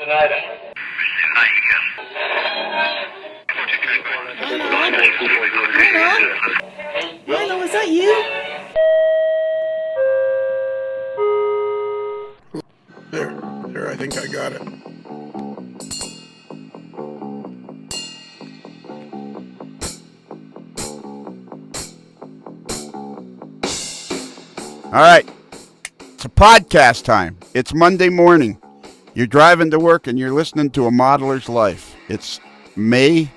Milo, is that you? There, I think I got it. All right, it's a podcast time. It's Monday morning. You're driving to work and you're listening to A Modeler's Life. It's May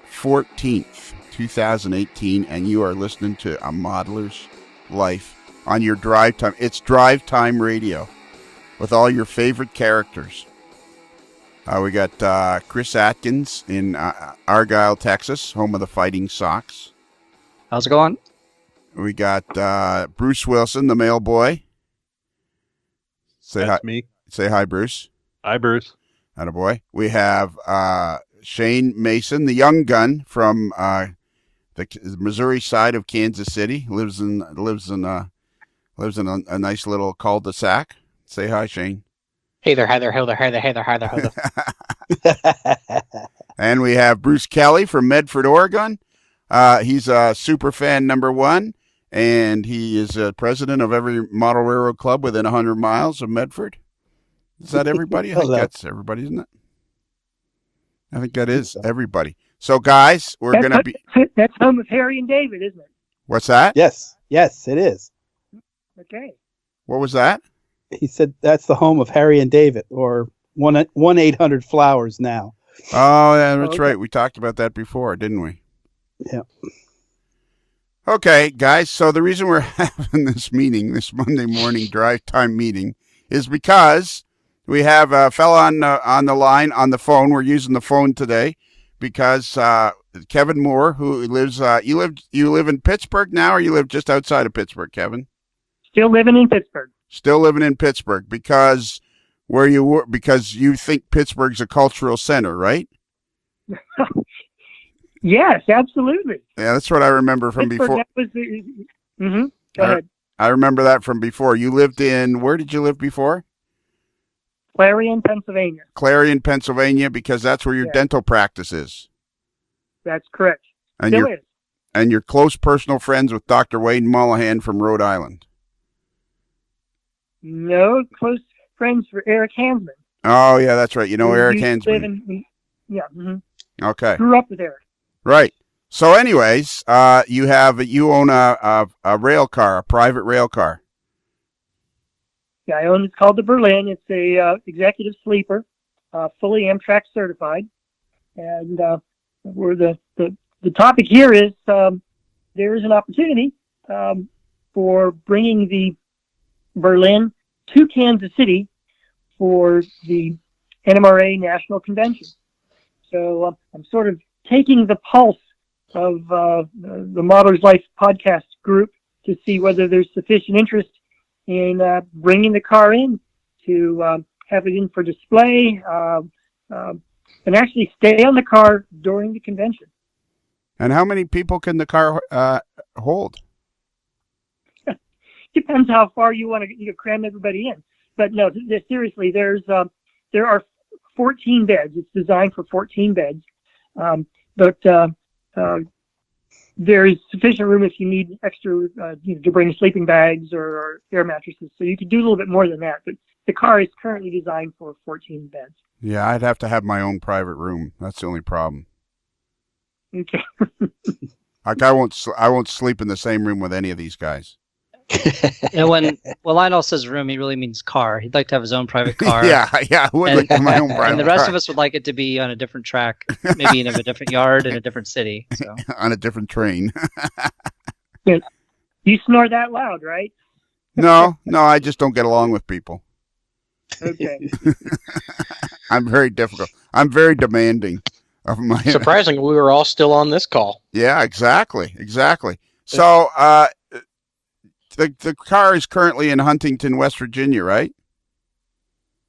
14th, 2018, and you are listening to A Modeler's Life on your drive time. It's drive time radio with all your favorite characters. We got Chris Atkins in Argyle, Texas, home of the Fighting Sox. How's it going? We got Bruce Wilson, the mail boy. That's me. Say hi, Bruce. Hi, Bruce. Attaboy. We have Shane Mason, the young gun from the Missouri side of Kansas City. Lives in a nice little cul-de-sac. Say hi, Shane. Hey there, hi there, hi there, hi there, hi there, hi there, hi there. And we have Bruce Kelly from Medford, Oregon. He's a super fan number one, and he is president of every model railroad club within 100 miles of Medford. Is that everybody? I think that's everybody, isn't it? I think that is everybody. So, guys, we're going to be... That's home of Harry and David, isn't it? What's that? Yes, it is. Okay. What was that? He said that's the home of Harry and David, or 1-800-Flowers now. Oh, yeah, that's right. We talked about that before, didn't we? Yeah. Okay, guys, so the reason we're having this meeting, this Monday morning drive time meeting, is because we have a fella on the line, on the phone. We're using the phone today because Kevin Moore, who lives, you live in Pittsburgh now, or you live just outside of Pittsburgh, Kevin? Still living in Pittsburgh. Still living in Pittsburgh because because you think Pittsburgh's a cultural center, right? Yes, absolutely. Yeah, that's what I remember from Pittsburgh, before. That was Go ahead. I remember that from before. You lived in, where did you live before? Clarion, Pennsylvania. Clarion, Pennsylvania, because that's where your dental practice is. That's correct. And Still is. And you're close personal friends with Dr. Wade Mullahan from Rhode Island. No, close friends for Eric Hansman. Oh, yeah, that's right. You know Eric Hansman. Okay. Grew up with Eric. Right. So anyways, you own a rail car, a private rail car. Yeah, I own. It's called the Berlin. It's a executive sleeper, fully Amtrak certified, and where the topic here is there is an opportunity for bringing the Berlin to Kansas City for the NMRA National Convention. So I'm sort of taking the pulse of the Modeler's Life podcast group to see whether there's sufficient interest in bringing the car in to have it in for display and actually stay on the car during the convention. And how many people can the car hold? Depends how far you want to cram everybody in. But no, seriously, there are 14 beds. It's designed for 14 beds. But there is sufficient room if you need extra, to bring sleeping bags or air mattresses. So you could do a little bit more than that. But the car is currently designed for 14 beds. Yeah, I'd have to have my own private room. That's the only problem. Okay. Like I won't sleep in the same room with any of these guys. And when Lionel says room, he really means car. He'd like to have his own private car. Yeah, I would like to have my own private car. And the rest of us would like it to be on a different track, maybe in a different yard in a different city. So. On a different train. You snore that loud, right? No, I just don't get along with people. Okay. I'm very difficult. I'm very demanding of my... Surprisingly, we were all still on this call. Yeah, exactly. So, the car is currently in Huntington, West Virginia, right?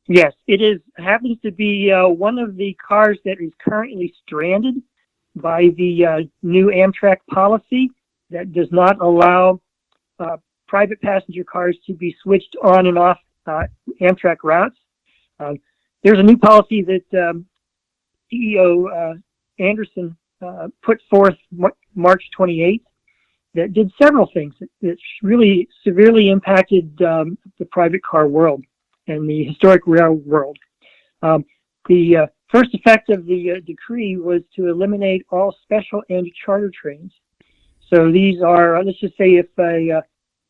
Yes, it is. Happens to be one of the cars that is currently stranded by the new Amtrak policy that does not allow private passenger cars to be switched on and off Amtrak routes. there's a new policy that CEO Anderson put forth March 28th that did several things that really severely impacted the private car world and the historic rail world. The first effect of the decree was to eliminate all special and charter trains. So these are, let's just say if a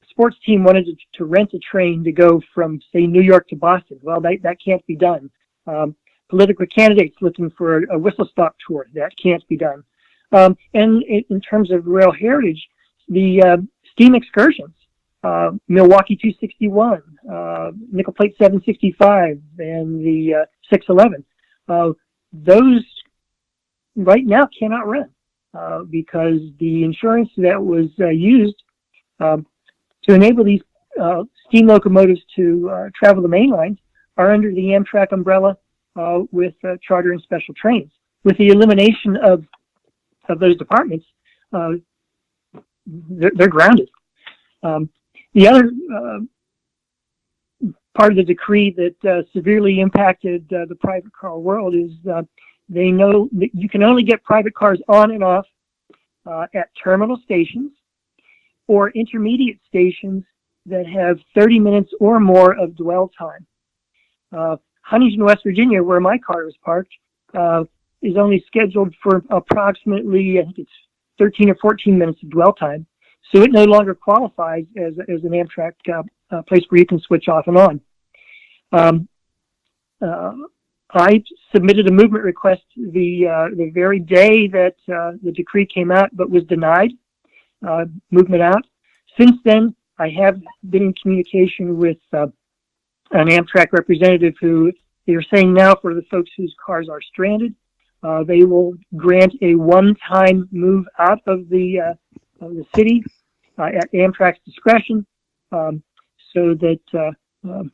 sports team wanted to rent a train to go from, say, New York to Boston, well, that can't be done. Political candidates looking for a whistle-stop tour, that can't be done. And in terms of rail heritage, the steam excursions, Milwaukee 261, Nickel Plate 765, and the 611, those right now cannot run because the insurance that was used to enable these steam locomotives to travel the main lines are under the Amtrak umbrella with charter and special trains. With the elimination of those departments, they're grounded. The other part of the decree that severely impacted the private car world is they know that you can only get private cars on and off at terminal stations or intermediate stations that have 30 minutes or more of dwell time. Huntington, West Virginia, where my car was parked, is only scheduled for approximately, I think it's 13 or 14 minutes of dwell time. So it no longer qualifies as an Amtrak place where you can switch off and on. I submitted a movement request the very day that the decree came out, but was denied movement out. Since then, I have been in communication with an Amtrak representative who they're saying now for the folks whose cars are stranded, they will grant a one-time move out of the city at Amtrak's discretion, so that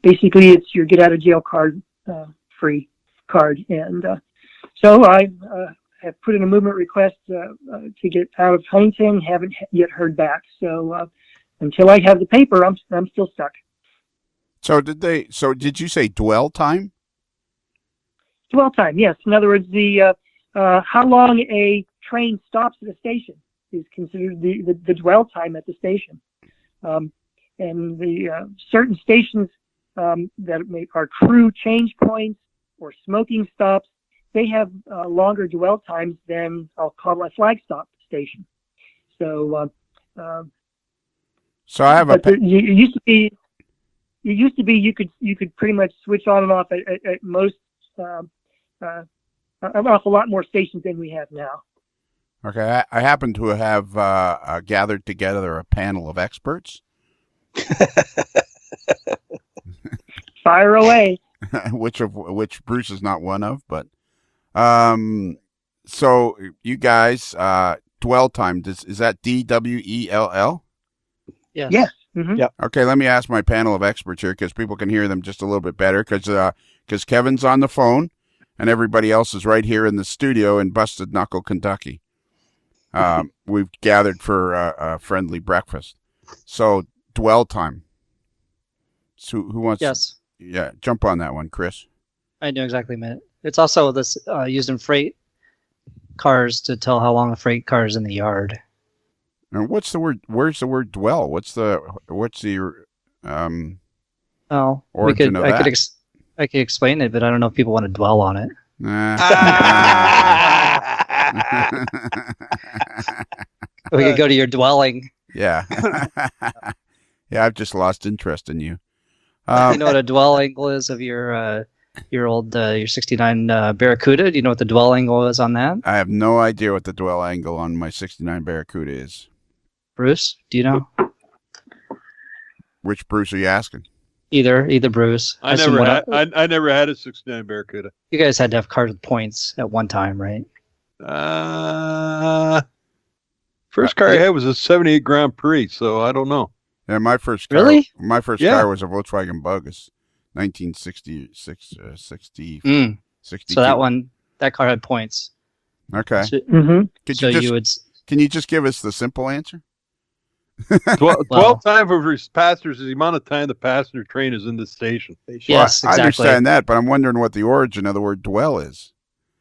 basically it's your get-out-of-jail card free card. And so I have put in a movement request to get out of Huntington. Haven't yet heard back. So until I have the paper, I'm still stuck. So did you say dwell time? Dwell time, yes. In other words, the how long a train stops at a station is considered the dwell time at the station. And the certain stations that are crew change points or smoking stops, they have longer dwell times than I'll call a flag stop station. So, so I have it used to be you could pretty much switch on and off at most an awful lot more stations than we have now. Okay, I happen to have gathered together a panel of experts. Fire away. which Bruce is not one of, but so you guys dwell time, is that DWELL? Yes. Yes. Mm-hmm. Yep. Okay, let me ask my panel of experts here because people can hear them just a little bit better because Kevin's on the phone and everybody else is right here in the studio in Busted Knuckle, Kentucky. We've gathered for a friendly breakfast. So dwell time. So who wants? Yes. Yeah, jump on that one, Chris. I know exactly a minute. It's also this used in freight cars to tell how long a freight car is in the yard. And what's the word? Where's the word dwell? What's the Oh, origin of that? I could explain it, but I don't know if people want to dwell on it. We could go to your dwelling. Yeah. Yeah, I've just lost interest in you. You know what a dwell angle is of your old your 69 Barracuda? Do you know what the dwell angle is on that? I have no idea what the dwell angle on my 69 Barracuda is. Bruce, do you know? Which Bruce are you asking? Either Bruce. I never had a 69 Barracuda. You guys had to have cars with points at one time, right? First car I had was a 78 Grand Prix, so I don't know. Yeah, my first car. Really? My first car was a Volkswagen Bug. It's 1966, 62. So that car had points. Okay. So, Mm-hmm. Can you just give us the simple answer? 12 Well- time for passengers is the amount of time the passenger train is in the station. Yes, I exactly. understand that, but I'm wondering what the origin of the word dwell is.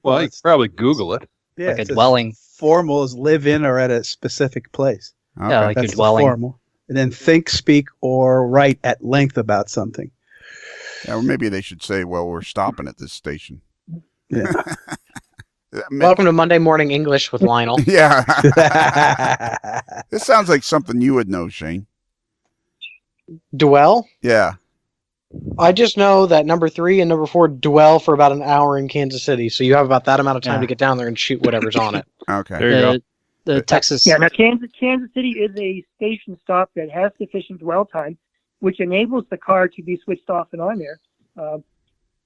Well, you can probably Google it. Yeah, Like a it's as dwelling. Formal is live in or at a specific place. Okay. Yeah, like That's your the dwelling. formal. And then think, speak, or write at length about something. Yeah, well, maybe they should say, well, we're stopping at this station. Yeah. Welcome to Monday Morning English with Lionel. Yeah. This sounds like something you would know, Shane. Dwell? Yeah. I just know that number 3 and number 4 dwell for about an hour in Kansas City, so you have about that amount of time Yeah. to get down there and shoot whatever's on it. Okay. There you go. The Texas. Yeah, now Kansas City is a station stop that has sufficient dwell time, which enables the car to be switched off and on there.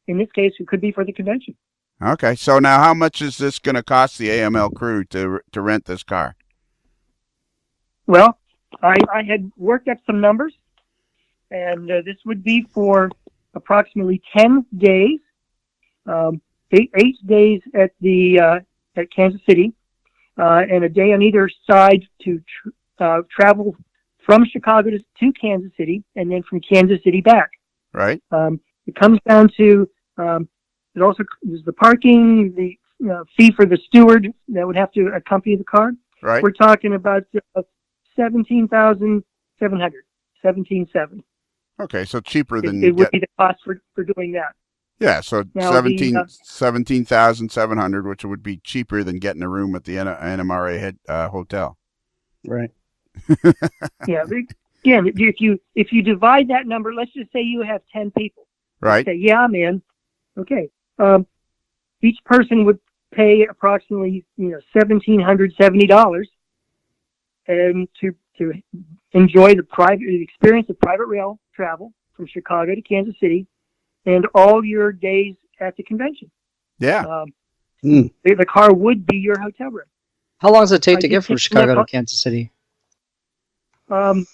In this case, it could be for the convention. Okay. So now how much is this going to cost the AML crew to rent this car? Well, I had worked up some numbers, and this would be for approximately 10 days, 8 days at Kansas City, and a day on either side to travel from Chicago to Kansas City, and then from Kansas City back. Right? It comes down to it also is the parking, the fee for the steward that would have to accompany the car. Right. We're talking about $17,700, $17,700. Okay. So cheaper than It would be the cost for doing that. yeah. So Now, 17,700, which would be cheaper than getting a room at the NMRA hotel. Right. Yeah. But again, if you divide that number, let's just say you have 10 people. Right. Say, yeah, I'm in. Okay. Each person would pay approximately $1,770, and to enjoy the experience of private rail travel from Chicago to Kansas City, and all your days at the convention. Yeah. The car would be your hotel room. How long does it take I to get just from think Chicago that- to Kansas City? Train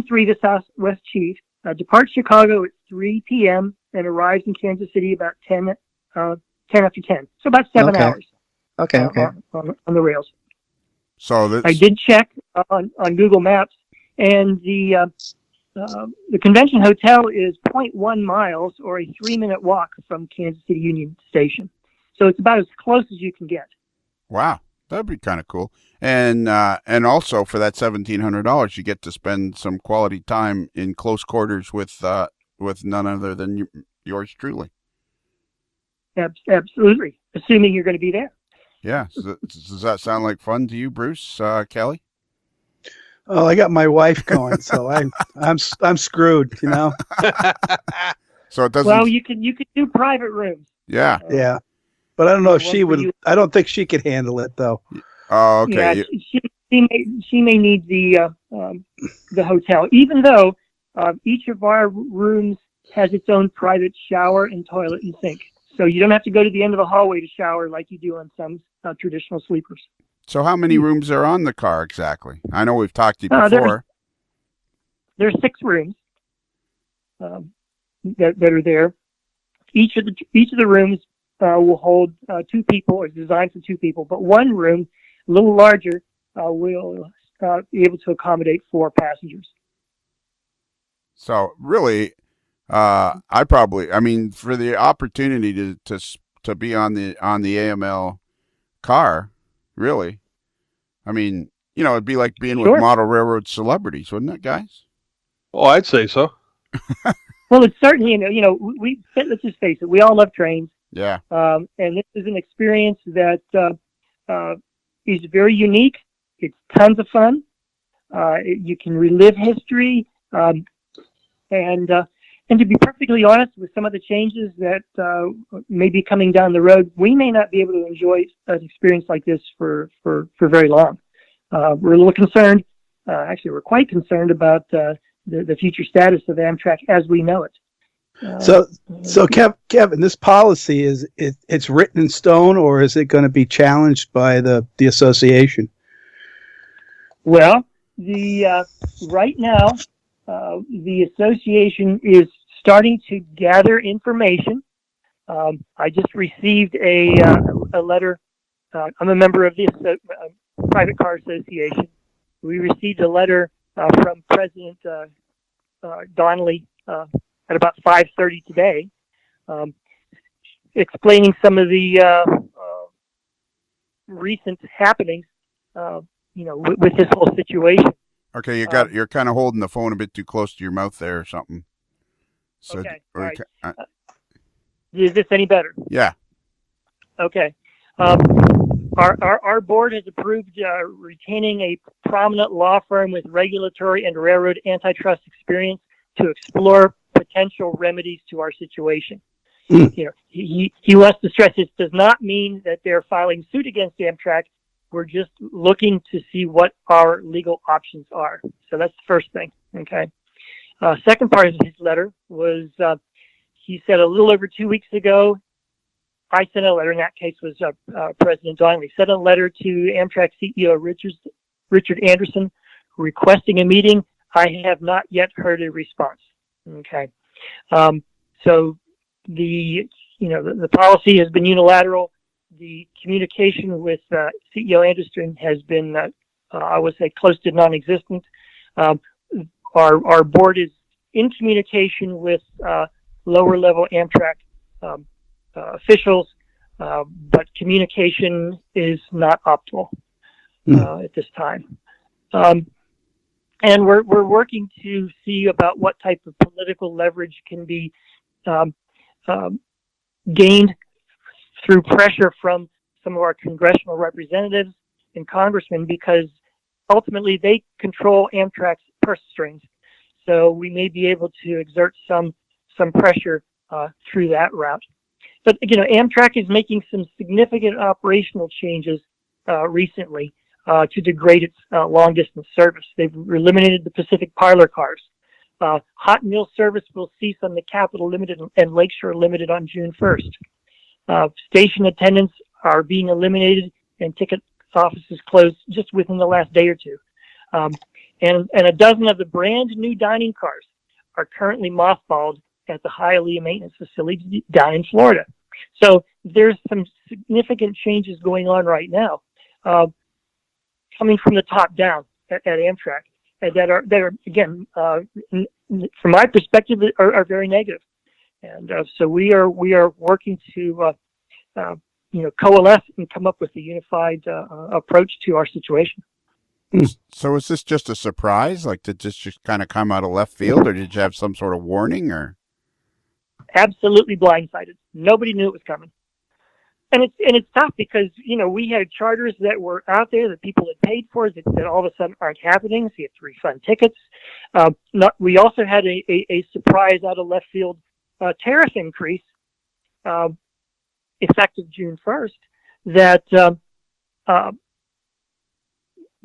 3 to Southwest Chief departs Chicago at 3 p.m. and arrives in Kansas City about 10 after 10. So about 7 Okay. hours Okay. on the rails. So that's, I did check on Google Maps, and the convention hotel is 0.1 miles or a 3-minute walk from Kansas City Union Station. So it's about as close as you can get. wow. That'd be kind of cool. And also for that $1,700, you get to spend some quality time in close quarters with none other than yours truly. Absolutely, assuming you're going to be there. Yeah. Does that sound like fun to you, Bruce, Kelly? Oh, I got my wife going, so I'm screwed, So it doesn't. Well, you could do private rooms. Yeah. Yeah. But I don't know if One she for would. you. I don't think she could handle it, though. Oh, okay. Yeah, she may need the hotel, even though each of our rooms has its own private shower and toilet and sink. So you don't have to go to the end of the hallway to shower like you do on some traditional sleepers. So how many rooms are on the car exactly? I know we've talked to you There- before. There's 6 rooms that are there. Each of the rooms will hold 2 people, or is designed for 2 people. But one room, a little larger, will be able to accommodate 4 passengers. So really, for the opportunity to be on the AML car, really, it'd be like being Sure. with model railroad celebrities, wouldn't it, guys? Oh, I'd say so. Well, it's certainly, let's just face it, we all love trains. Yeah. And this is an experience that is very unique. It's tons of fun. You can relive history. And to be perfectly honest, with some of the changes that may be coming down the road, we may not be able to enjoy an experience like this for very long. We're a little concerned. Actually, we're quite concerned about the future status of Amtrak as we know it. So Kevin, this policy it's written in stone, or is it going to be challenged by the association? Well, right now, the association is starting to gather information. I just received a letter. I'm a member of the Private Car Association, we received a letter from President Donnelly at about 5:30 today, explaining some of the recent happenings, with this whole situation. Okay, you're kind of holding the phone a bit too close to your mouth there or something. So, Okay, all right. Is this any better? Yeah. Okay. Our board has approved retaining a prominent law firm with regulatory and railroad antitrust experience to explore potential remedies to our situation. He wants to stress this does not mean that they're filing suit against Amtrak. We're just looking to see what our legal options are. So that's the first thing. Okay. Second part of his letter was he said a little over 2 weeks ago, I sent a letter, in that case was President Donnelly, sent a letter to Amtrak CEO Richard Anderson requesting a meeting. I have not yet heard a response. Okay. So the policy has been unilateral. The communication with CEO Anderson has been, I would say, close to non-existent. Our board is in communication with lower-level Amtrak officials, but communication is not optimal at this time. And we're working to see about what type of political leverage can be gained through pressure from some of our congressional representatives and congressmen, because ultimately they control Amtrak's purse strings. So we may be able to exert some pressure through that route. But Amtrak is making some significant operational changes recently to degrade its long-distance service. They've eliminated the Pacific Parlor cars. Hot Mill service will cease on the Capitol Limited and Lakeshore Limited on June 1st. Station attendants are being eliminated and ticket offices closed just within the last day or two. And a dozen of the brand new dining cars are currently mothballed at the Hialeah Maintenance Facility down in Florida. So there's some significant changes going on right now, coming from the top down at Amtrak, that are again, from my perspective, are very negative. And so we are working to coalesce and come up with a unified approach to our situation. So is this just a surprise? Like, did this just kind of come out of left field, or did you have some sort of warning? Or absolutely blindsided. Nobody knew it was coming, and it's tough because we had charters that were out there that people had paid for that all of a sudden aren't happening. So you have to refund tickets. We also had a surprise out of left field tariff increase effective June 1st that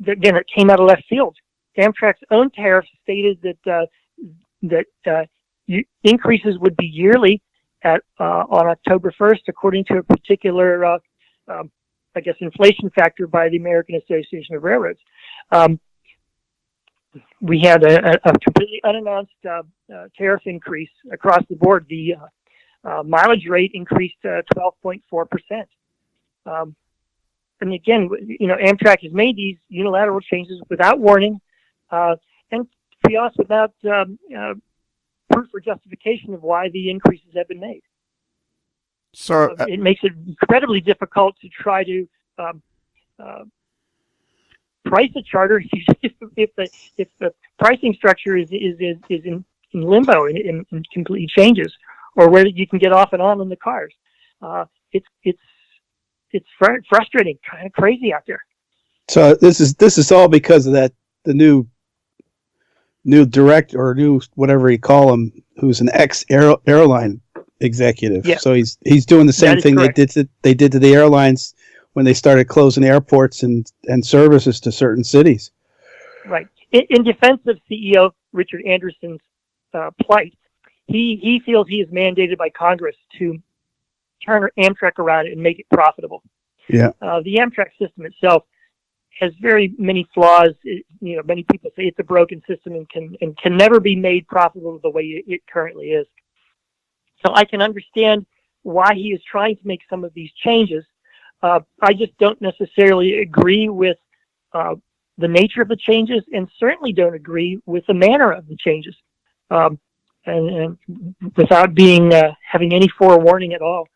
again, it came out of left field. Amtrak's own tariff stated that increases would be yearly on October 1st, according to a particular, inflation factor by the American Association of Railroads. We had a completely unannounced tariff increase across the board. The mileage rate increased 12.4%. And again, Amtrak has made these unilateral changes without warning, and to be honest, without proof or justification of why the increases have been made. so It makes it incredibly difficult to try to price a charter if the pricing structure is in limbo and completely changes, or where you can get off and on in the cars. It's frustrating, kind of crazy out there. So this is all because of the new director, or new whatever you call him, who's an ex-airline executive. Yeah. So he's doing the same thing they did to the airlines when they started closing airports and services to certain cities. Right. In defense of CEO Richard Anderson's plight, he feels he is mandated by Congress to turn Amtrak around and make it profitable. Yeah. The Amtrak system itself has very many flaws. Many people say it's a broken system and can never be made profitable the way it currently is. So I can understand why he is trying to make some of these changes. I just don't necessarily agree with the nature of the changes, and certainly don't agree with the manner of the changes, and without being having any forewarning at all.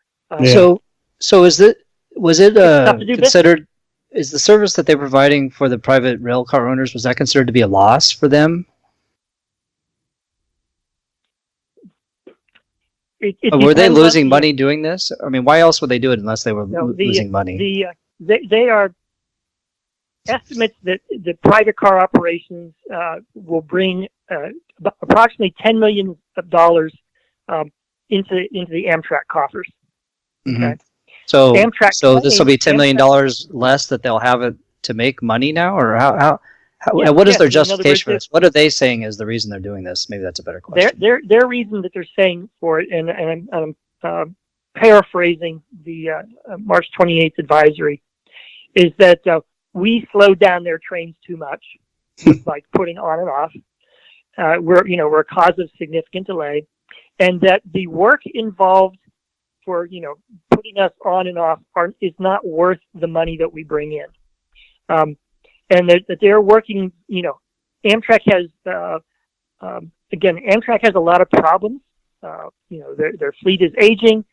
So was it tough to do considered? Is the service that they're providing for the private rail car owners, was that considered to be a loss for them? Were they losing money doing this? I mean, why else would they do it unless they were losing money? They are estimates that the private car operations will bring approximately $10 million into the Amtrak coffers. Mm-hmm. Okay? So Amtrak this will be $10 million less that they'll have it to make money now, or how what is their justification for this? What are they saying is the reason they're doing this? Maybe that's a better question. Their reason that they're saying for it, and I'm paraphrasing the March 28th advisory, is that we slowed down their trains too much, like putting on and off. We're a cause of significant delay, and that the work involved for putting us on and off is not worth the money that we bring in. And that they're working, Amtrak has, Amtrak has a lot of problems. Their fleet is aging,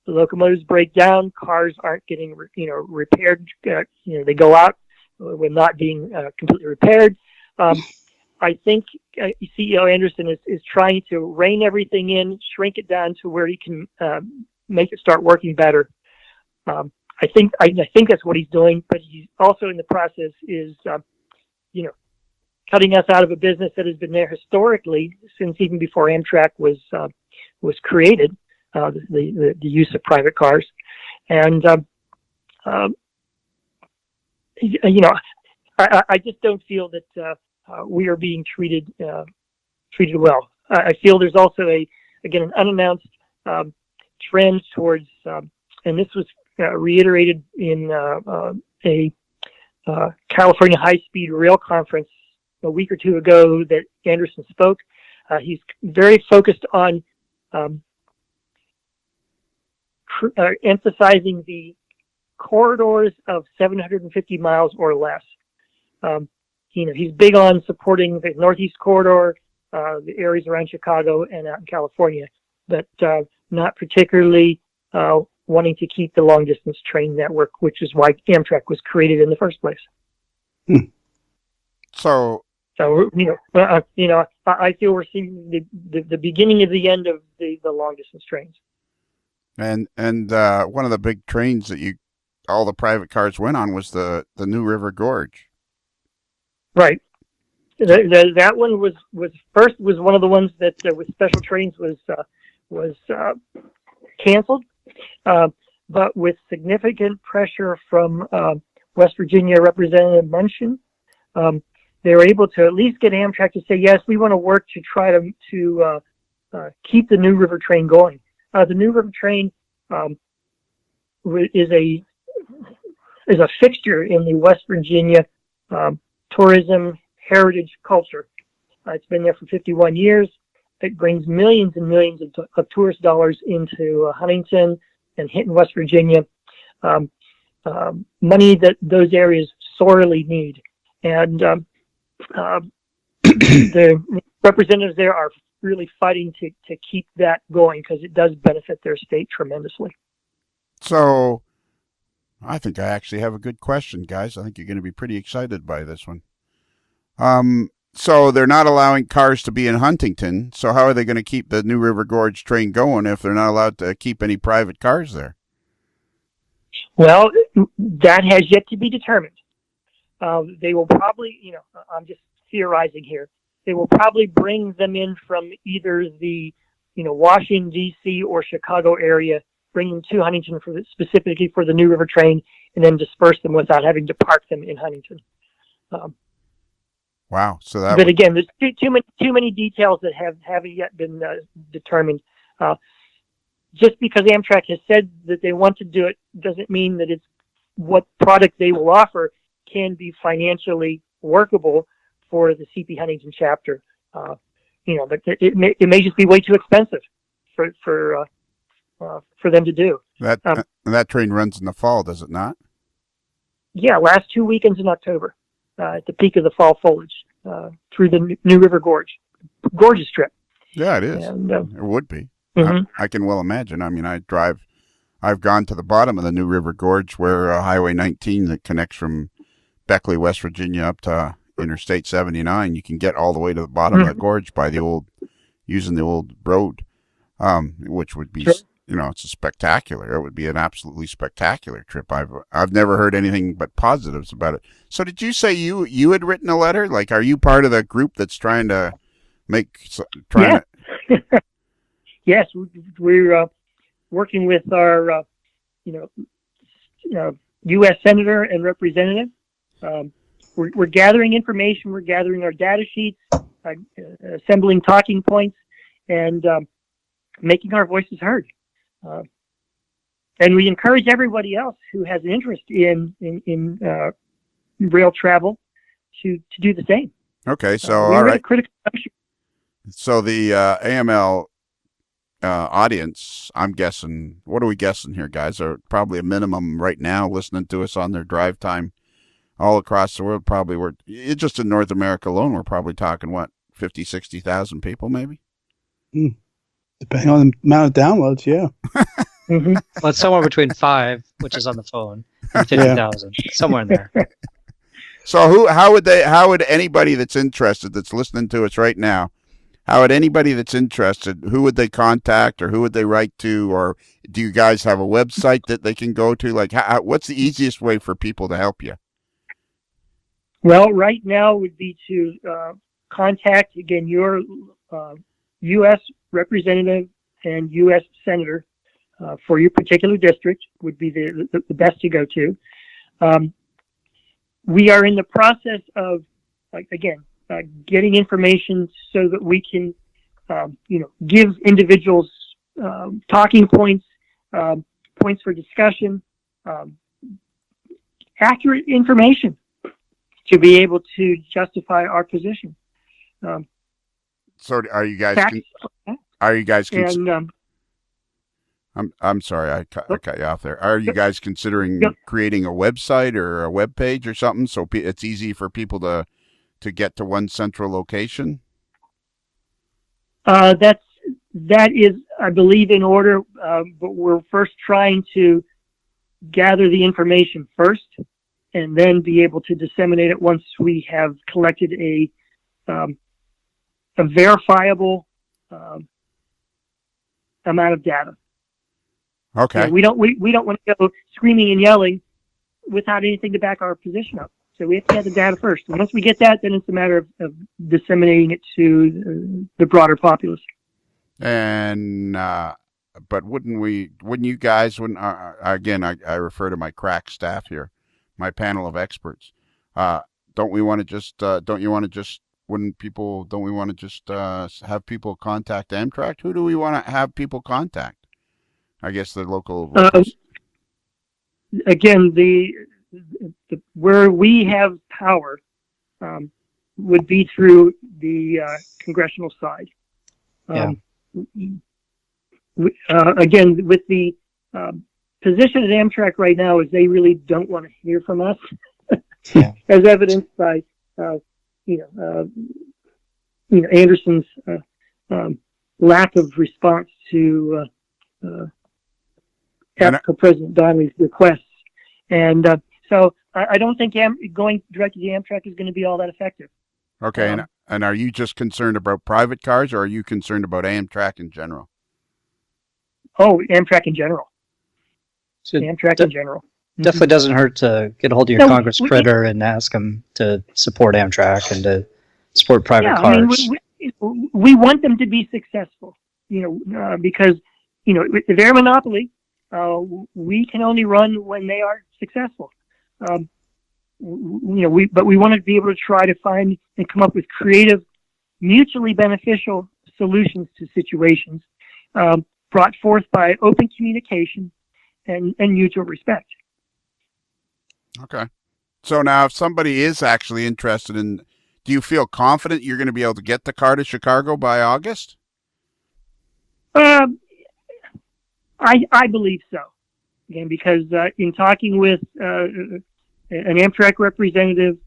the locomotives break down, cars aren't getting, repaired. They go out when not being completely repaired. I think CEO Anderson is trying to rein everything in, shrink it down to where he can make it start working better. I think that's what he's doing, but he's also in the process is, cutting us out of a business that has been there historically since even before Amtrak was created, the use of private cars, and I just don't feel that we are being treated well. I feel there's also an unannounced trend towards, and this was reiterated in a California high-speed rail conference a week or two ago that Anderson spoke. He's very focused on emphasizing the corridors of 750 miles or less. He's big on supporting the Northeast Corridor, the areas around Chicago and out in California, but not particularly wanting to keep the long distance train network, which is why Amtrak was created in the first place. So I feel we're seeing the beginning of the end of the long distance trains. And one of the big trains that all the private cars went on was the New River Gorge. Right. That one was one of the ones that with special trains was canceled, but with significant pressure from West Virginia Representative Munchin, they were able to at least get Amtrak to say, yes, we want to work to try to keep the New River train going. The New River train is a fixture in the West Virginia tourism heritage culture. It's been there for 51 years. It brings millions and millions of tourist dollars into Huntington and Hinton, West Virginia, money that those areas sorely need. And the representatives there are really fighting to keep that going because it does benefit their state tremendously. So I think I actually have a good question, guys. I think you're going to be pretty excited by this one. So they're not allowing cars to be in Huntington. So how are they going to keep the New River Gorge train going if they're not allowed to keep any private cars there? Well, that has yet to be determined. They will probably, I'm just theorizing here. They will probably bring them in from either the, Washington, D.C. or Chicago area, bring them to Huntington specifically for the New River train, and then disperse them without having to park them in Huntington. Wow! But again, there's too many details that haven't yet been determined. Just because Amtrak has said that they want to do it doesn't mean that it's what product they will offer can be financially workable for the CP Huntington chapter. It may just be way too expensive for them to do. That train runs in the fall, does it not? Yeah, last 2 weekends in October. at the peak of the fall foliage through the New River Gorge. Gorgeous trip. Yeah, it is. And, It would be. mhm. I can well imagine. I mean, I've gone to the bottom of the New River Gorge where Highway 19 that connects from Beckley, West Virginia up to Interstate 79. You can get all the way to the bottom of the gorge by using the old road, which would be, Sure. it's spectacular. It would be an absolutely spectacular trip. I've never heard anything but positives about it. So did you say you had written a letter? Like, are you part of the group that's trying to Yes, we're working with our, U.S. Senator and Representative. We're gathering information. We're gathering our data sheets, assembling talking points, and making our voices heard. And we encourage everybody else who has an interest in rail travel to do the same. Okay, so we're all at a right. critical juncture. So the AML audience, I'm guessing, what are we guessing here, guys? Are probably a minimum right now listening to us on their drive time all across the world. Probably just in North America alone, we're probably talking, 50, 60,000 people maybe? Depending on the amount of downloads, yeah. Mm-hmm. Well, it's somewhere between 5, which is on the phone, and 50,000, somewhere in there. So how would anybody that's interested, that's listening to us right now, how would anybody that's interested, who would they contact, or who would they write to, or do you guys have a website that they can go to? Like, what's the easiest way for people to help you? Well, right now would be to contact, again, your U.S. Representative and U.S. Senator for your particular district would be the best to go to. We are in the process of, getting information so that we can, give individuals talking points, points for discussion, accurate information to be able to justify our position. So are you guys? I'm sorry, I cut you off there. Are you guys considering creating a website or a web page or something so it's easy for people to get to one central location? That is, I believe, in order, but we're first trying to gather the information first, and then be able to disseminate it once we have collected a verifiable amount of data. Okay. We don't want to go screaming and yelling without anything to back our position up. So we have to get the data first. And once we get that, then it's a matter of disseminating it to the broader populace. And but wouldn't you guys? Again, I refer to my crack staff here, my panel of experts. Don't we want to just? Don't we want to just have people contact Amtrak? Who do we want to have people contact? I guess the local. Again, the where we have power would be through the congressional side. Again, with the position at Amtrak right now is they really don't want to hear from us, as evidenced by Anderson's lack of response to President Donnelly's requests, and so I don't think going directly to Amtrak is going to be all that effective. Okay, and are you just concerned about private cars, or are you concerned about Amtrak in general? Oh, Amtrak in general. So Amtrak in general. Definitely doesn't hurt to get a hold of your Congress critter and ask them to support Amtrak and to support private cars. We want them to be successful, because, with their monopoly, we can only run when they are successful. But we want to be able to try to find and come up with creative, mutually beneficial solutions to situations, brought forth by open communication and mutual respect. Okay. So now if somebody is actually interested in, do you feel confident you're going to be able to get the car to Chicago by August? I believe so. Again, because in talking with an Amtrak representative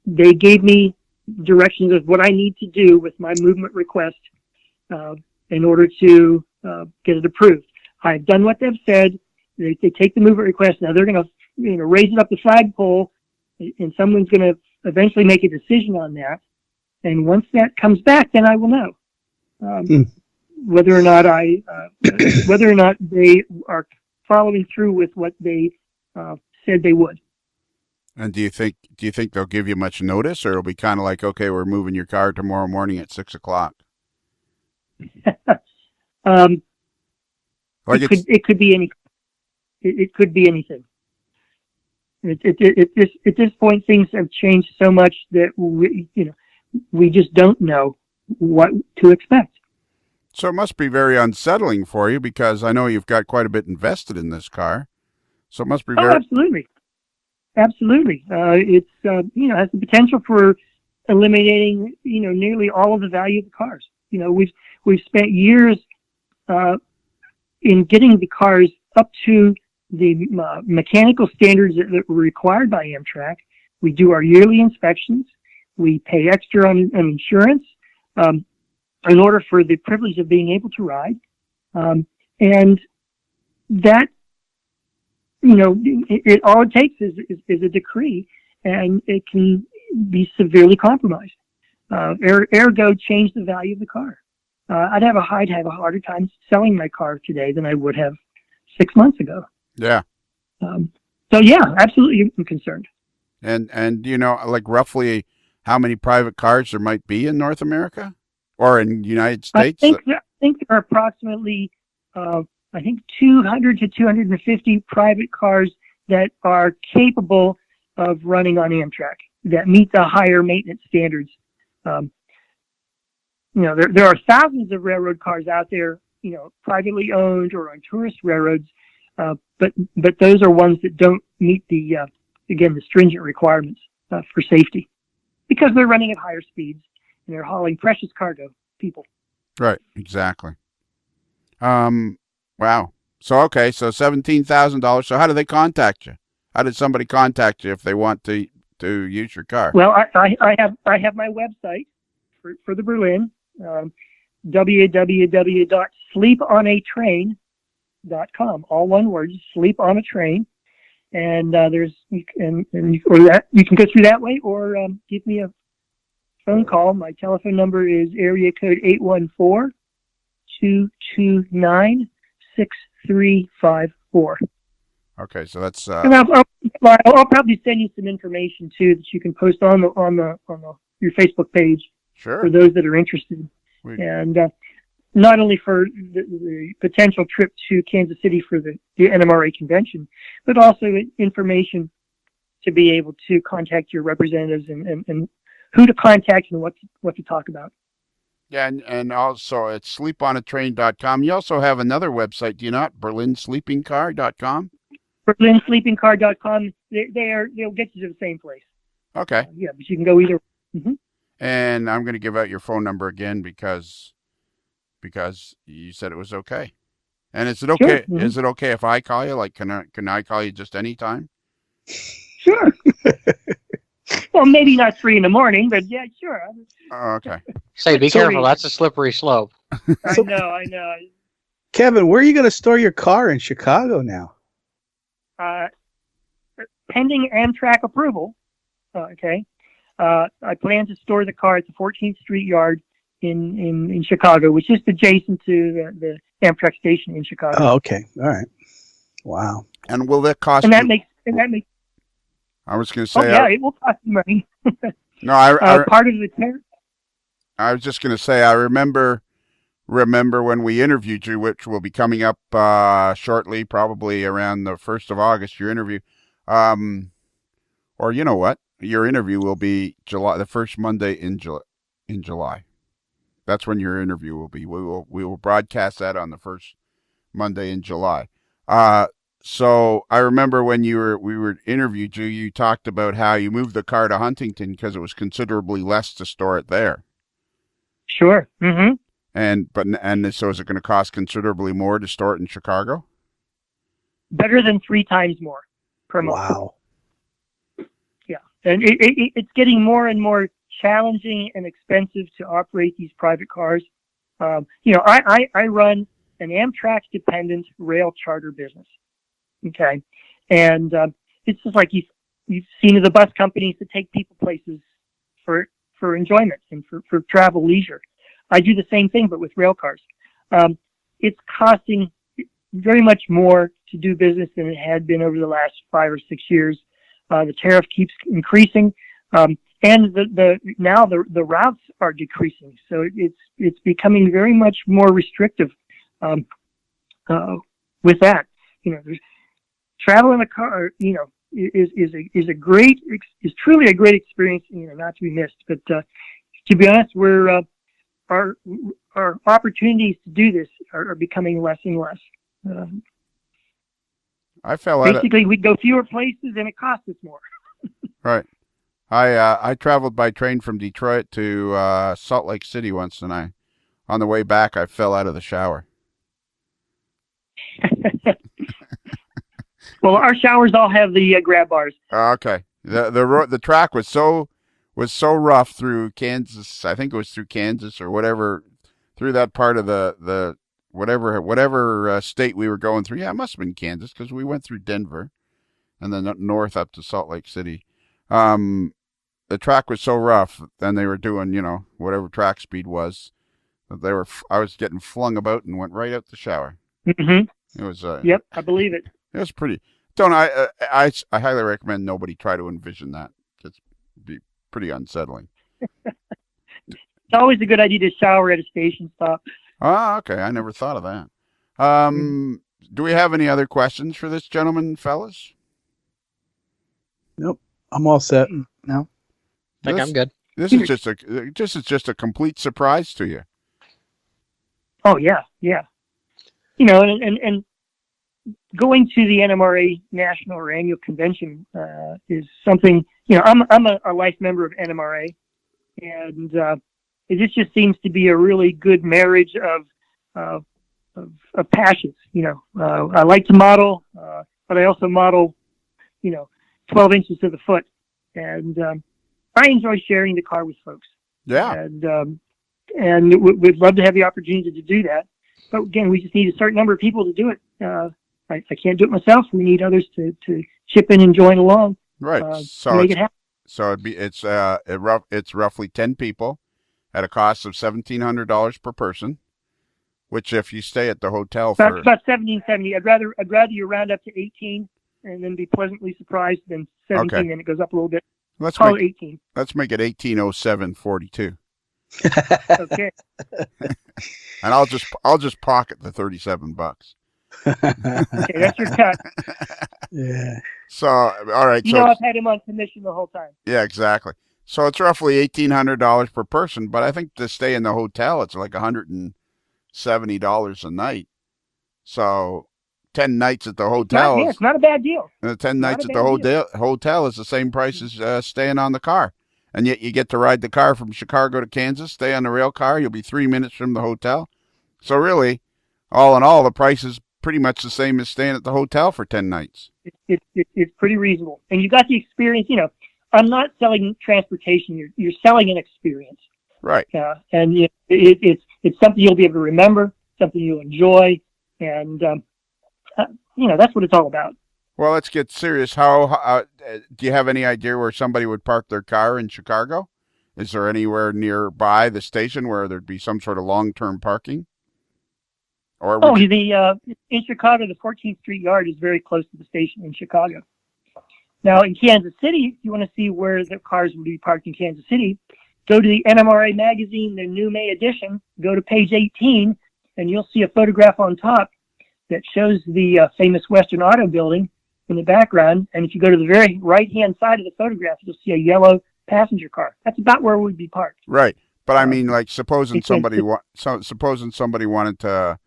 They gave me directions of what I need to do with my movement request in order to get it approved. I've done what they've said. They take the movement request. Now they're going to raise it up the flagpole, and someone's going to eventually make a decision on that. And once that comes back, then I will know whether or not whether or not they are following through with what they said they would. And do you think they'll give you much notice, or it'll be kind of like, okay, we're moving your car tomorrow morning at 6:00? It could be anything. It could be anything. At this point, things have changed so much that we just don't know what to expect. So it must be very unsettling for you, because I know you've got quite a bit invested in this car. So it must be very. Absolutely. It's has the potential for eliminating nearly all of the value of the cars. We've spent years in getting the cars up to the mechanical standards that were required by Amtrak. We do our yearly inspections. We pay extra on insurance in order for the privilege of being able to ride, and that. All it takes is a decree, and it can be severely compromised. Ergo, change the value of the car. I'd have a harder time selling my car today than I would have 6 months ago. Yeah. So yeah, absolutely, I'm concerned. And like roughly how many private cars there might be in North America or in the United States? I think there are approximately 200 to 250 private cars that are capable of running on Amtrak, that meet the higher maintenance standards. There are thousands of railroad cars out there, privately owned or on tourist railroads, but those are ones that don't meet the stringent requirements for safety, because they're running at higher speeds and they're hauling precious cargo, people. Right, exactly. Wow. So $17,000. So how do they contact you? How did somebody contact you if they want to use your car? Well, I have my website for the Berlin, www.sleeponatrain.com. All one word, sleep on a train. And you can go through that way, or give me a phone call. My telephone number is area code 814-229-6354. Okay, so that's. And I'll probably send you some information too that you can post on your Facebook page. Sure. For those that are interested, and not only for the potential trip to Kansas City for the NMRA convention, but also information to be able to contact your representatives and who to contact and what to talk about. Yeah, and also it's sleeponatrain.com. You also have another website, do you not? BerlinSleepingCar.com? BerlinSleepingCar.com. They'll get you to the same place. Okay. Yeah, but you can go either. Mm-hmm. And I'm going to give out your phone number again because you said it was okay. And is it okay? Sure. Mm-hmm. Is it okay if I call you? Like, can I call you just any time? Sure. Well, maybe not 3 in the morning, but yeah, sure. Oh, okay. Say, be careful. That's a slippery slope. I know. Kevin, where are you going to store your car in Chicago now? Pending Amtrak approval. Okay. I plan to store the car at the 14th Street Yard in Chicago, which is adjacent to the Amtrak station in Chicago. Oh, okay. All right. Wow. And will that cost? And that makes. I was going to say. Yeah, it will cost you money. No, part of the tariff. I was just going to say, I remember when we interviewed you, which will be coming up shortly, probably around the 1st of August. Your interview, or you know what? Your interview will be the first Monday in July. That's when your interview will be. We will broadcast that on the first Monday in July. So I remember when we were interviewed you, you talked about how you moved the car to Huntington because it was considerably less to store it there. Sure. Mm-hmm. And so is it going to cost considerably more to store it in Chicago? Better than 3 times more per month. Wow. and it's getting more and more challenging and expensive to operate these private cars. I run an Amtrak-dependent rail charter business. Okay, and it's just like you've seen the bus companies that take people places for enjoyment and for travel leisure. I do the same thing, but with rail cars. It's costing very much more to do business than it had been over the last 5 or 6 years. The tariff keeps increasing, and now the routes are decreasing. So it's becoming very much more restrictive with that. Travel in a car, is truly a great experience, not to be missed. But to be honest, our opportunities to do this are becoming less and less. I fell out. Basically, we'd go fewer places, and it costs us more. Right. I traveled by train from Detroit to Salt Lake City once, and on the way back I fell out of the shower. Well, our showers all have the grab bars. Okay. The track was so rough through Kansas. I think it was through Kansas or whatever, through that part of the whatever state we were going through. Yeah, it must have been Kansas because we went through Denver and then up north up to Salt Lake City. The track was so rough, and they were doing, whatever track speed was. I was getting flung about and went right out the shower. Mm-hmm. It was. Yep, I believe it. It was pretty. I highly recommend nobody try to envision that. It's be pretty unsettling. It's always a good idea to shower at a station stop. Ah, okay. I never thought of that. Do we have any other questions for this gentleman, fellas? Nope. I'm all set. No. I think I'm good. This is just a complete surprise to you. Oh yeah. And going to the NMRA National or Annual Convention is something. I'm a life member of NMRA, and it just seems to be a really good marriage of passions. I like to model, but I also model, 12 inches to the foot, and I enjoy sharing the car with folks. Yeah. And we'd love to have the opportunity to do that. But again, we just need a certain number of people to do it. I can't do it myself. We need others to chip in and join along. Right. To make it happen. So it's roughly 10 people at a cost of $1,700 per person, which if you stay at the hotel about $1,770. I'd rather you round up to 18 and then be pleasantly surprised than 17. Okay. Then it goes up a little bit. Let's call make it 18. Let's make it 1807.42. Okay. And I'll just pocket the $37. Okay, that's your cut. Yeah. So all right. I've had him on commission the whole time. Yeah, exactly. So it's roughly $1,800 per person, but I think to stay in the hotel, it's like $170 a night. So 10 nights at the hotel. It's not a bad deal. 10 nights at the hotel is the same price as staying on the car. And yet you get to ride the car from Chicago to Kansas, stay on the rail car. You'll be 3 minutes from the hotel. So really, all in all, the price is pretty much the same as staying at the hotel for 10 nights. It's pretty reasonable. And you got the experience, I'm not selling transportation. You're selling an experience. Right. And it's something you'll be able to remember, something you'll enjoy. And, that's what it's all about. Well, let's get serious. How do you have any idea where somebody would park their car in Chicago? Is there anywhere nearby the station where there'd be some sort of long-term parking? Or in Chicago, the 14th Street Yard is very close to the station in Chicago. Now, in Kansas City, if you want to see where the cars would be parked in Kansas City, go to the NMRA magazine, the new May edition, go to page 18, and you'll see a photograph on top that shows the famous Western Auto Building in the background. And if you go to the very right-hand side of the photograph, you'll see a yellow passenger car. That's about where we'd be parked. Right. But I mean, like, supposing somebody wanted to,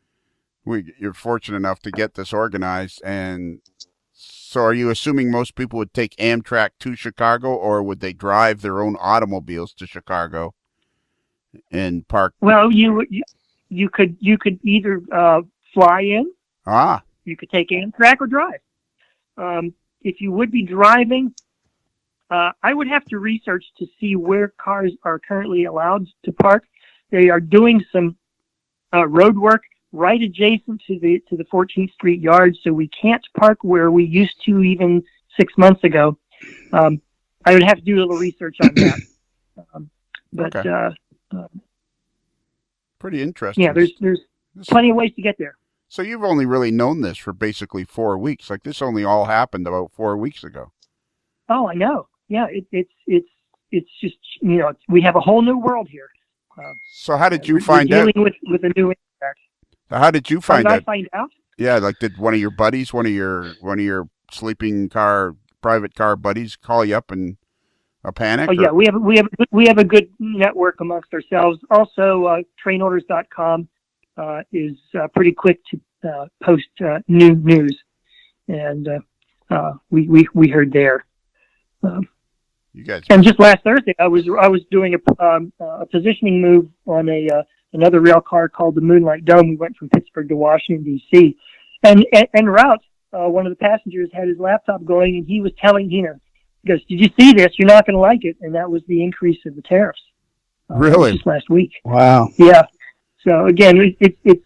you're fortunate enough to get this organized, and so are you assuming most people would take Amtrak to Chicago, or would they drive their own automobiles to Chicago and park? Well, you could either fly in. You could take Amtrak or drive. If you would be driving, I would have to research to see where cars are currently allowed to park. They are doing some road work right adjacent to the 14th Street yard, so we can't park where we used to even 6 months ago. I would have to do a little research on that. But Okay. Pretty interesting. yeah, there's plenty of ways to get there. So you've only really known this for basically 4 weeks. Like this only all happened about 4 weeks ago. Oh, I know. Yeah, it's just, we have a whole new world here. So how did you we're find out? dealing with a new impact. So how did you How find did I out? find out? Yeah, like did one of your buddies, one of your sleeping car, private car buddies call you up in a panic? Oh yeah, we have a good network amongst ourselves. Also, trainorders.com is pretty quick to post new news, and we heard there. You guys. And just last Thursday, I was doing a positioning move on another rail car called the Moonlight Dome. We went from Pittsburgh to Washington D.C. and en route, one of the passengers had his laptop going, and he was telling, he goes, "Did you see this? You're not going to like it." And that was the increase of the tariffs. Really? Just last week. Wow. Yeah. So again, it's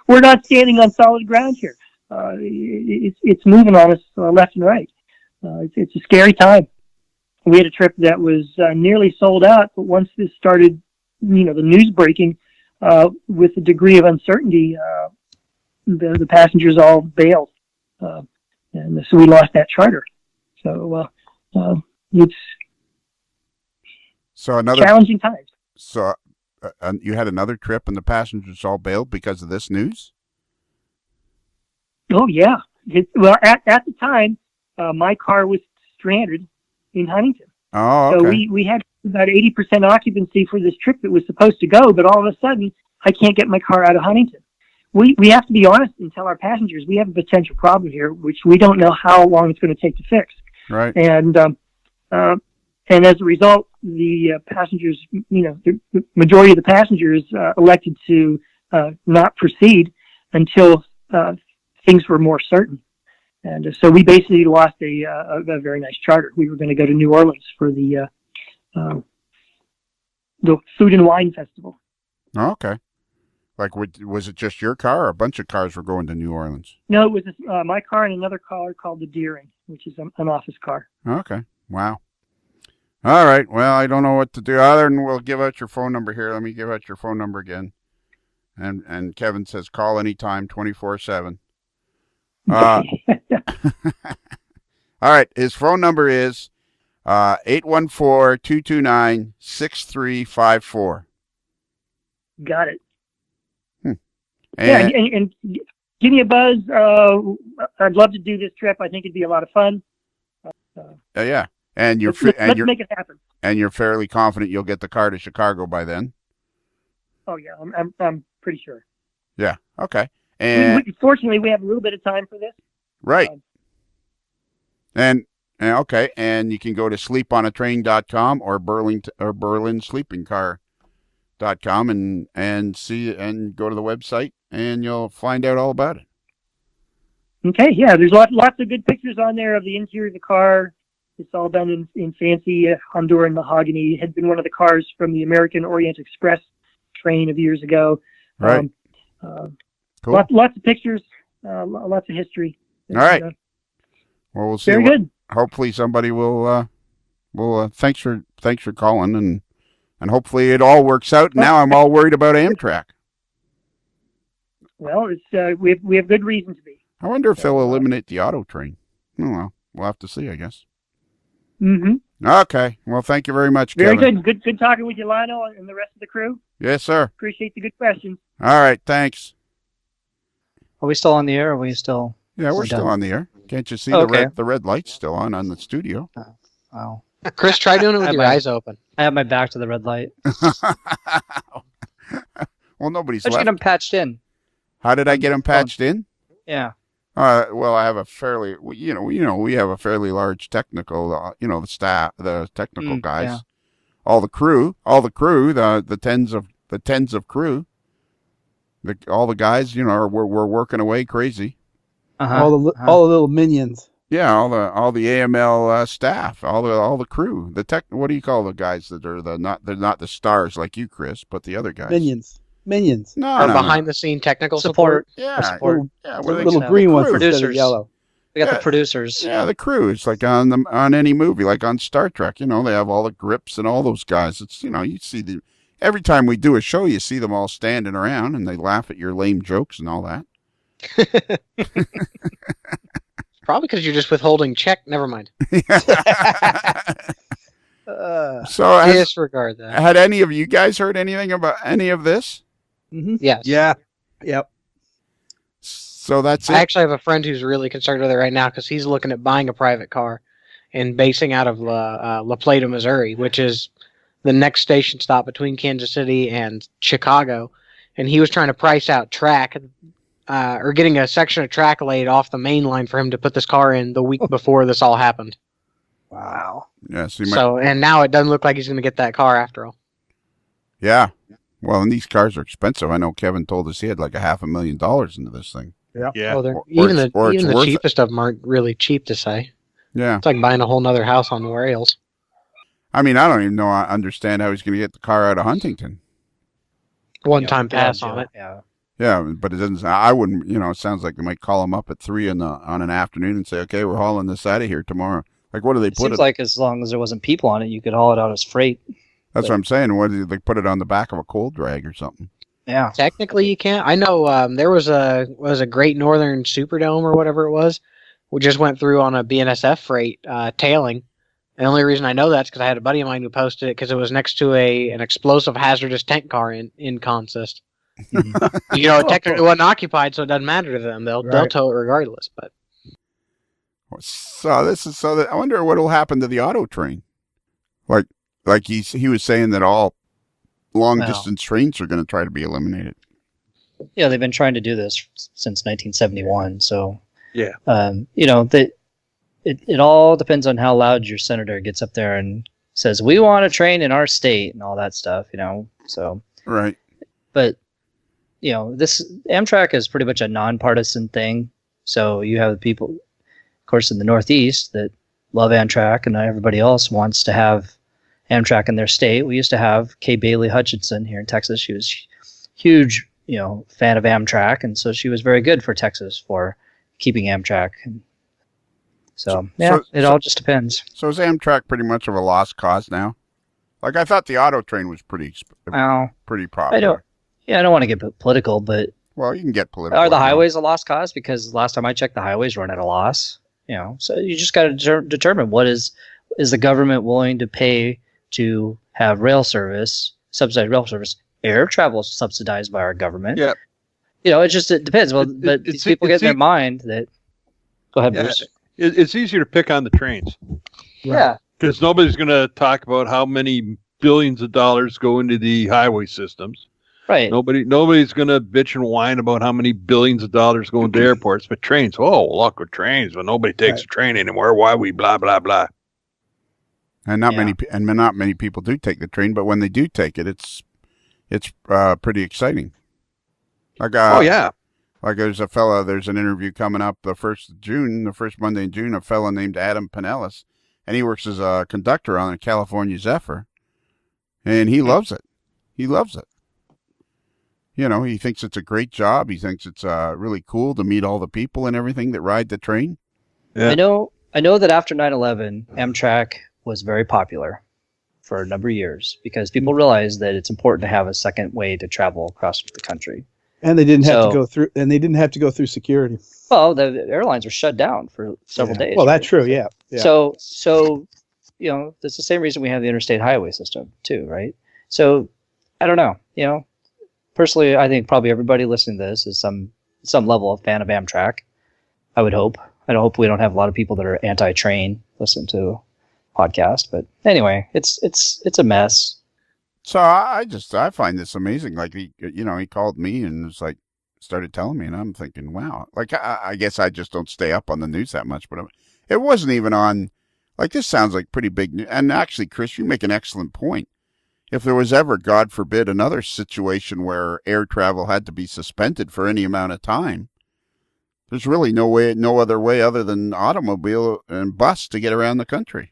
we're not standing on solid ground here. It's moving on us left and right. It's a scary time. We had a trip that was nearly sold out, but once this started, the news breaking with a degree of uncertainty, the passengers all bailed, and so we lost that charter. So it's another challenging times. So you had another trip and the passengers all bailed because of this news? Oh yeah. Well, at the time, my car was stranded in Huntington. Oh, okay. So we had about 80% occupancy for this trip that was supposed to go, but all of a sudden I can't get my car out of Huntington. We have to be honest and tell our passengers we have a potential problem here, which we don't know how long it's going to take to fix. Right. And as a result, the passengers, the majority of the passengers elected to not proceed until things were more certain. And so we basically lost a very nice charter. We were going to go to New Orleans for the Food and Wine Festival. Oh, okay. Like, was it just your car or a bunch of cars were going to New Orleans? No, it was my car and another car called the Deering, which is an office car. Okay. Wow. All right. Well, I don't know what to do other than we'll give out your phone number here. Let me give out your phone number again. And Kevin says call anytime, 24/7. All right. His phone number is 814-229-6354. Got it. And, and give me a buzz. I'd love to do this trip. I think it'd be a lot of fun. yeah. And Let's make it happen. And you're fairly confident you'll get the car to Chicago by then? Oh yeah, I'm pretty sure. Yeah. Okay. And fortunately, we have a little bit of time for this. Right. And okay, and you can go to sleeponatrain.com or berlinsleepingcar.com and see and go to the website and you'll find out all about it. Okay, yeah, there's lots of good pictures on there of the interior of the car. It's all done in fancy Honduran mahogany. It had been one of the cars from the American Orient Express train of years ago. Right. Cool. Lots of pictures, lots of history. All right. Well, we'll see. Very good. Hopefully, somebody will. Thanks for calling, and hopefully it all works out. Now I'm all worried about Amtrak. Well, it's we have good reason to be. I wonder if they'll eliminate the auto train. Oh, well, we'll have to see, I guess. Mm-hmm. Okay. Well, thank you very much, Very Kevin. Good talking with you, Lionel, and the rest of the crew. Yes, sir. Appreciate the good questions. All right. Thanks. Are we still on the air? Or are we still? Yeah, we're still on the air. Can't you see the red light's still on the studio? Wow. Chris, try doing it with your eyes open. I have my back to the red light. Well, nobody's How'd you left. get them patched in? How did I get them patched in? Yeah. Well, I have a fairly, we have a fairly large technical, the staff, the technical guys, yeah. all the crew, the tens of crew, all the guys, we're working away crazy. Uh-huh. All the little minions. Yeah, all the AML staff, all the crew, the tech. What do you call the guys that are they're not the stars like you, Chris, but the other guys? Minions. No, Or no, behind the scene technical support. Yeah, support. yeah. The What are they little called? green The ones crew. instead of Producers. yellow. We got Yeah. the producers. Yeah, the crew. It's like on any movie, like on Star Trek. You know, they have all the grips and all those guys. It's you see every time we do a show, you see them all standing around and they laugh at your lame jokes and all that. Probably because you're just withholding check. Never mind. So Disregard that. had any of you guys heard anything about any of this? Mm-hmm. Yes. Yeah. Yep. So that's I it. actually have a friend who's really concerned with it right now because he's looking at buying a private car and basing out of La Plata, Missouri, which is the next station stop between Kansas City and Chicago. And he was trying to price out track or getting a section of track laid off the main line for him to put this car in the week before this all happened. Wow. Yeah. And now it doesn't look like he's going to get that car after all. Yeah. Well, and these cars are expensive. I know Kevin told us he had like $500,000 into this thing. Yeah. Well, Or even it's the worth it. cheapest of them aren't really cheap to say. Yeah. It's like buying a whole nother house on the rails. I mean, I don't even understand how he's going to get the car out of Huntington. One-time pass on it. Yeah. Yeah, but it doesn't. I wouldn't. It sounds like they might call him up at 3 on an afternoon and say, "Okay, we're hauling this out of here tomorrow." Like, what do they It put seems it? like as long as there wasn't people on it, you could haul it out as freight. That's what I'm saying. What do they put it on the back of a coal drag or something? Yeah. Technically, you can't. I know there was a Great Northern Superdome or whatever it was. We just went through on a BNSF freight tailing. The only reason I know that's because I had a buddy of mine who posted it because it was next to an explosive hazardous tank car in consist. It technically wasn't occupied, so it doesn't matter to them. They'll tow it regardless. But So I wonder what will happen to the auto train. Like he was saying that all long distance trains are going to try to be eliminated. Yeah, they've been trying to do this since 1971. So Yeah. It all depends on how loud your senator gets up there and says, we want a train in our state and all that stuff, so. Right. But, this Amtrak is pretty much a nonpartisan thing. So you have people, of course, in the Northeast that love Amtrak and everybody else wants to have Amtrak in their state. We used to have Kay Bailey Hutchinson here in Texas. She was huge, fan of Amtrak. And so she was very good for Texas for keeping Amtrak. And so it all just depends. So is Amtrak pretty much of a lost cause now? Like, I thought the auto train was pretty popular. I don't want to get political, but Well, you can get political. are the highways a lost cause? Because last time I checked, the highways run at a loss. So you just got to determine what is the government willing to pay to have rail service, subsidized rail service. Air travel is subsidized by our government. Yeah. It depends. Well, but these people get in their mind that. Go ahead, Bruce. It's easier to pick on the trains Yeah. because nobody's going to talk about how many billions of dollars go into the highway systems. Right. Nobody's going to bitch and whine about how many billions of dollars go into airports, but trains. Oh, look at trains, but nobody takes a train anymore. Why we blah blah blah. And not many people do take the train, but when they do take it, it's pretty exciting. Like like there's an interview coming up the first Monday in June, a fellow named Adam Pinellas, and he works as a conductor on a California Zephyr, and he loves it. He loves it. He thinks it's a great job. He thinks it's really cool to meet all the people and everything that ride the train. Yeah. I know that after 9/11, Amtrak was very popular for a number of years because people realized that it's important to have a second way to travel across the country. And they didn't have to go through. And they didn't have to go through security. Well, the airlines were shut down for several days. Well, that's true. Yeah. So that's the same reason we have the interstate highway system too, right? So I don't know. Personally, I think probably everybody listening to this is some level of fan of Amtrak. I would hope. I hope we don't have a lot of people that are anti-train listen to podcast. But anyway, it's a mess. So I find this amazing. Like he called me and was like, started telling me, and I'm thinking, wow. Like I guess I just don't stay up on the news that much, but it wasn't even on. Like this sounds like pretty big news. And actually, Chris, you make an excellent point. If there was ever, God forbid, another situation where air travel had to be suspended for any amount of time, there's really no other way other than automobile and bus to get around the country.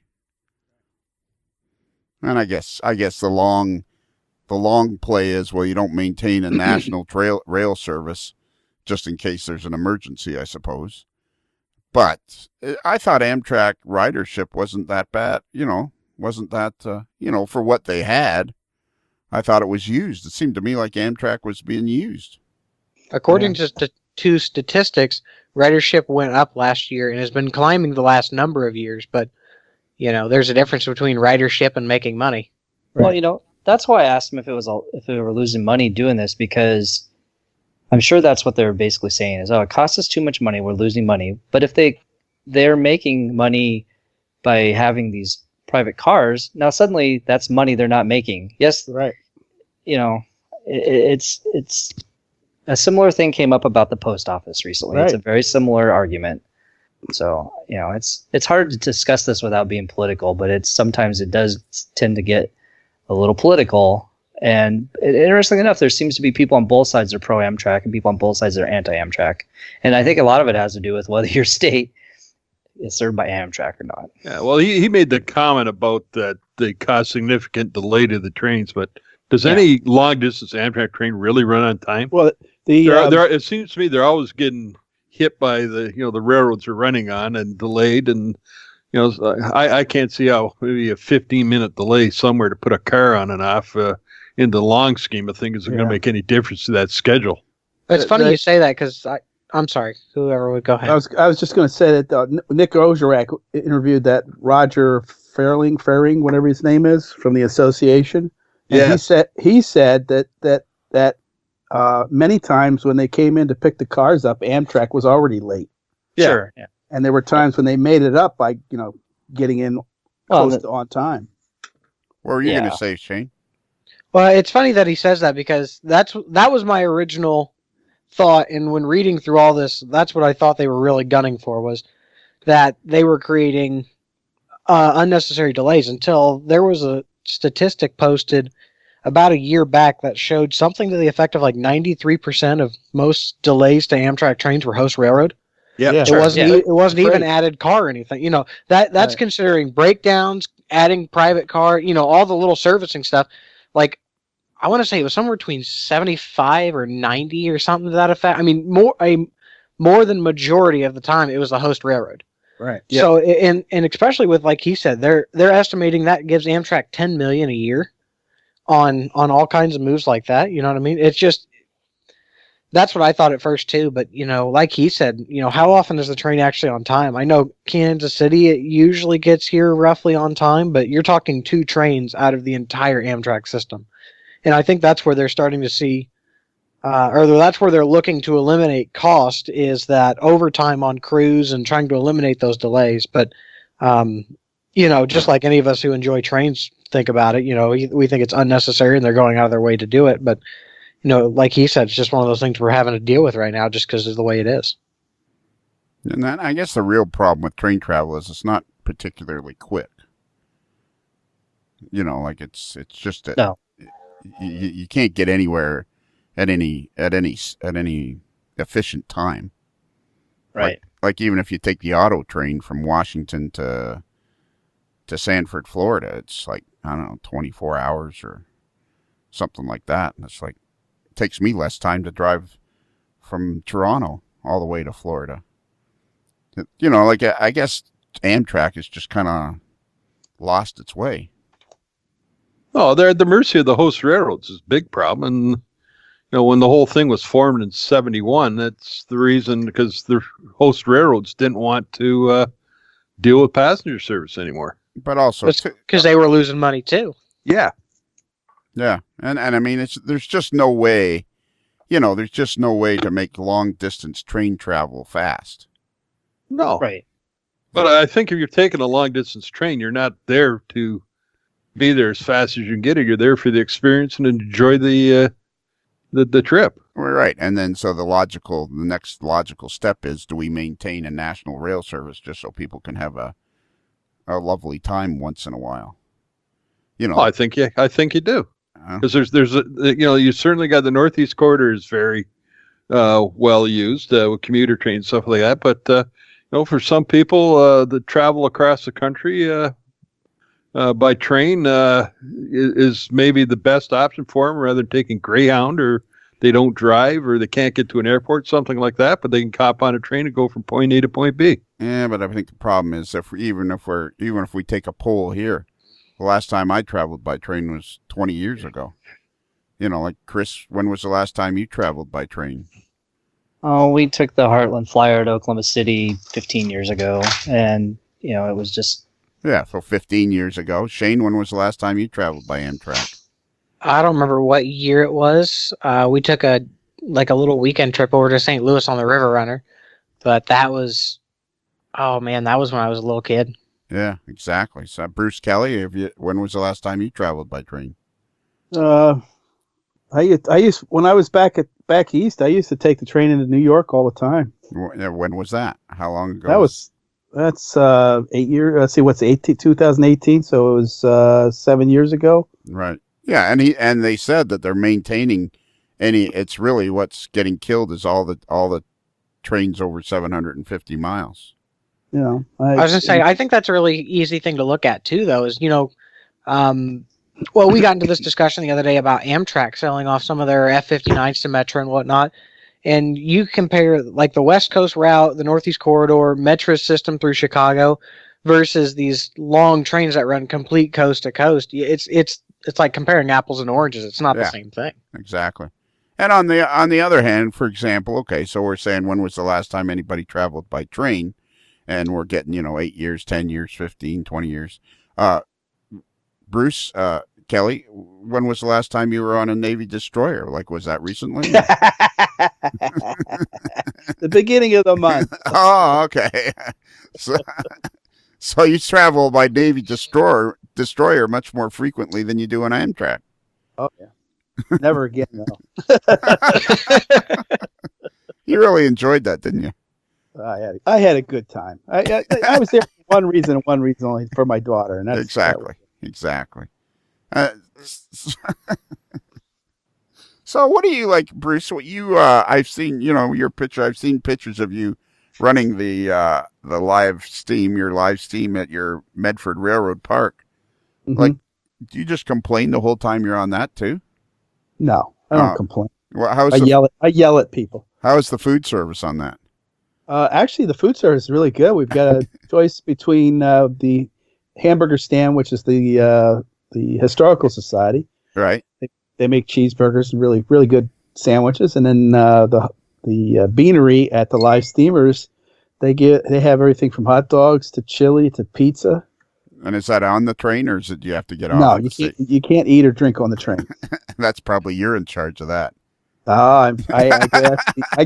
And I guess the long play is, well, you don't maintain a national rail service just in case there's an emergency, I suppose. But I thought Amtrak ridership wasn't that bad, wasn't that, for what they had. I thought it was used. It seemed to me like Amtrak was being used. According to statistics, ridership went up last year and has been climbing the last number of years. But, there's a difference between ridership and making money. Right. Well, that's why I asked them if they were losing money doing this, because I'm sure that's what they're basically saying is, it costs us too much money, we're losing money. But if they're making money by having these private cars, now suddenly that's money they're not making. Yes, Right. It's a similar thing came up about the post office recently. Right. It's a very similar argument. So, it's hard to discuss this without being political, but sometimes it does tend to get a little political. And interestingly enough, there seems to be people on both sides that are pro Amtrak and people on both sides that are anti Amtrak. And I think a lot of it has to do with whether your state is served by Amtrak or not. Yeah, well, he made the comment about that they cause significant delay to the trains, but does any long distance Amtrak train really run on time? Well, it seems to me they're always getting hit by the railroads are running on and delayed, and I can't see how maybe a 15-minute delay somewhere to put a car on and off in the long scheme of things isn't going to make any difference to that schedule. It's funny you say that because I'm sorry, whoever would go ahead. I was just going to say that Nick Ozarek interviewed that Roger Faring, whatever his name is, from the association. And he said that many times when they came in to pick the cars up, Amtrak was already late. Yeah. Sure. Yeah. And there were times when they made it up by, getting in close to on time. What were you going to say, Shane? Well, it's funny that he says that because that was my original thought. And when reading through all this, that's what I thought they were really gunning for, was that they were creating unnecessary delays, until there was a statistic posted about a year back that showed something to the effect of like 93% of most delays to Amtrak trains were host railroad. Yeah, it wasn't even added car or anything. That's right. Considering breakdowns, adding private car, all the little servicing stuff. Like, I want to say it was somewhere between 75 or 90 or something to that effect. I mean, more than majority of the time it was the host railroad. Right. Yep. So, and especially with, like he said, they're estimating that gives Amtrak $10 million a year on all kinds of moves like that. You know what I mean? It's just, that's what I thought at first too. But, like he said, how often is the train actually on time? I know Kansas City, it usually gets here roughly on time, but you're talking 2 trains out of the entire Amtrak system. And I think that's where they're starting to see, or that's where they're looking to eliminate cost, is that overtime on crews and trying to eliminate those delays. But, just like any of us who enjoy trains think about it, we think it's unnecessary and they're going out of their way to do it. But, like he said, it's just one of those things we're having to deal with right now just because of the way it is. And that, I guess the real problem with train travel is it's not particularly quick. Like it's just that no. You can't get anywhere at any efficient time. Right. Like even if you take the auto train from Washington to Sanford, Florida, it's like, I don't know, 24 hours or something like that. And it's like, it takes me less time to drive from Toronto all the way to Florida. Like I guess Amtrak has just kind of lost its way. Oh, they're at the mercy of the host railroads is a big problem. And, when the whole thing was formed in 1971, that's the reason, because the host railroads didn't want to deal with passenger service anymore. But also because they were losing money too. Yeah. Yeah. And I mean, there's just no way, there's just no way to make long distance train travel fast. No. Right. But I think if you're taking a long distance train, you're not there to be there as fast as you can get it. You're there for the experience and enjoy the trip. Right. And then so the next logical step is, do we maintain a national rail service just so people can have a lovely time once in a while? I think you do. Because there's you certainly got the Northeast corridor is very well used with commuter trains, stuff like that. But for some people that travel across the country by train is maybe the best option for them, rather than taking Greyhound, or they don't drive, or they can't get to an airport, something like that. But they can hop on a train and go from point A to point B. Yeah, but I think the problem is even if we take a poll here, the last time I traveled by train was 20 years ago. Like Chris, when was the last time you traveled by train? Oh, we took the Heartland Flyer to Oklahoma City 15 years ago, and it was just. Yeah, so 15 years ago. Shane, when was the last time you traveled by Amtrak? I don't remember what year it was. We took a little weekend trip over to St. Louis on the River Runner, but that was, oh man, that was when I was a little kid. Yeah, exactly. So Bruce Kelly, when was the last time you traveled by train? I used when I was back east. I used to take the train into New York all the time. When was that? How long ago? That's 8 years. Let's see, what's 2018? So it was 7 years ago. Right. Yeah, and they said that they're maintaining it's really what's getting killed is all the trains over 750 miles. I was gonna say, I think that's a really easy thing to look at too, though. Is well, we got into this discussion the other day about Amtrak selling off some of their F-59s to Metra and whatnot, and you compare like the West Coast route, the Northeast Corridor, Metra's system through Chicago, versus these long trains that run complete coast to coast. It's like comparing apples and oranges. It's not the same thing. Exactly. And on the other hand, for example, okay, so we're saying when was the last time anybody traveled by train, and we're getting 8 years, 10 years, 15, 20 years. Bruce, Kelly, when was the last time you were on a Navy destroyer? Like, was that recently? The beginning of the month. Oh, okay. So you travel by Navy destroyer much more frequently than you do on Amtrak. Oh, yeah. Never again, though. You really enjoyed that, didn't you? I had a good time. I was there for one reason and one reason only, for my daughter. And that's Exactly. So what do you like, Bruce? What you I've seen, your picture. I've seen pictures of you running the live steam at your Medford Railroad Park. Mm-hmm. Like, do you just complain the whole time you're on that too? No, I don't complain. Well, I yell at people. How is the food service on that? Actually, the food service is really good. We've got a choice between the hamburger stand, which is the Historical Society. Right. They make cheeseburgers and really, really good sandwiches, and then the beanery at the live steamers, they have everything from hot dogs to chili to pizza. And is that on the train, or do you have to get off? No, you can't eat or drink on the train. That's probably you're in charge of that. I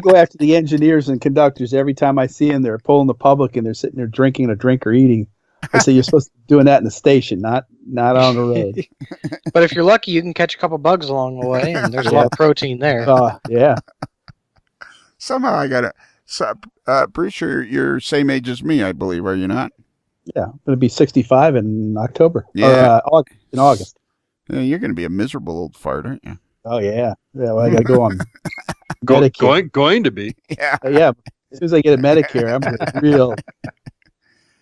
go after the engineers and conductors every time I see them. They're pulling the public and they're sitting there drinking a drink or eating. I say you're supposed to be doing that in the station, not on the road. But if you're lucky, you can catch a couple bugs along the way, and there's a lot of protein there. Yeah. Somehow I got it. So, Bruce, you're same age as me, I believe, are you not? Yeah, I'm going to be 65 in October. Yeah. Or, in August. Yeah, you're going to be a miserable old fart, aren't you? Oh, yeah. Yeah, well, I got to go on going to be. Yeah. Yeah. As soon as I get a Medicare, I'm going to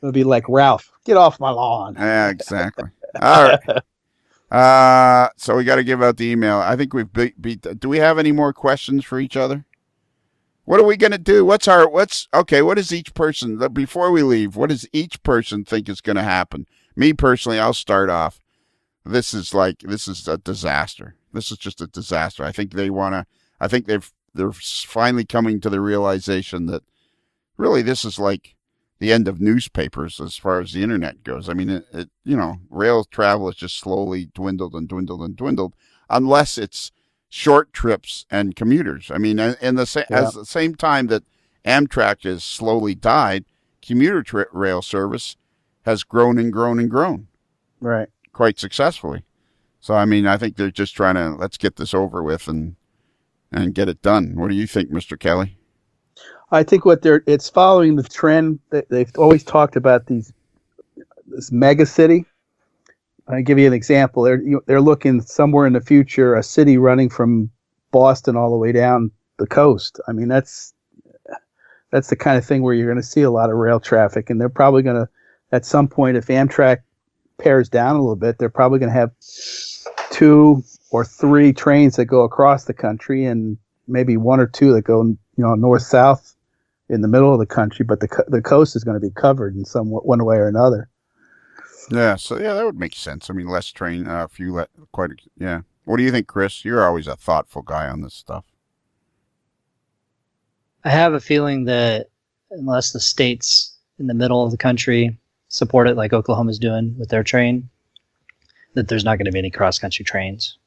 it'll be like, Ralph, get off my lawn. Yeah, exactly. All right. So we got to give out the email. I think we've beat. Do we have any more questions for each other? What are we going to do? What is each person, before we leave, what does each person think is going to happen? Me personally, I'll start off. This is a disaster. This is just a disaster. I think they're finally coming to the realization that really this is like the end of newspapers as far as the internet goes. I mean, rail travel has just slowly dwindled and dwindled and dwindled, unless it's short trips and commuters. I mean, at the same time that Amtrak has slowly died, commuter rail service has grown and grown and grown. Right. Quite successfully. So, I mean, I think they're just trying to, let's get this over with and get it done. What do you think, Mr. Kelly? I think it's following the trend that they've always talked about, this mega city. I'll give you an example. They're looking somewhere in the future, a city running from Boston all the way down the coast. I mean, that's the kind of thing where you're going to see a lot of rail traffic, and they're probably going to, at some point, if Amtrak pares down a little bit, they're probably going to have 2 or 3 trains that go across the country, and maybe 1 or 2 that go, north-south in the middle of the country. But the coast is going to be covered in one way or another. Yeah. So that would make sense. I mean, less train, yeah. What do you think, Chris? You're always a thoughtful guy on this stuff. I have a feeling that unless the states in the middle of the country support it like Oklahoma's doing with their train, that there's not going to be any cross-country trains.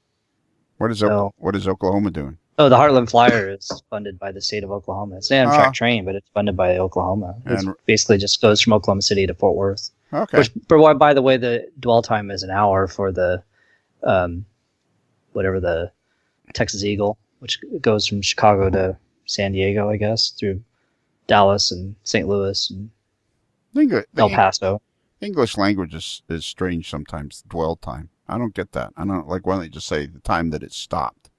What is Oklahoma doing? Oh, the Heartland Flyer is funded by the state of Oklahoma. It's an Amtrak train, but it's funded by Oklahoma. It basically just goes from Oklahoma City to Fort Worth. Okay. Which, by the way, the dwell time is an hour for the, whatever the Texas Eagle, which goes from Chicago to San Diego, I guess, through Dallas and St. Louis and El Paso. English language is strange sometimes, dwell time. I don't get that. I don't like, why don't they just say the time that it stopped?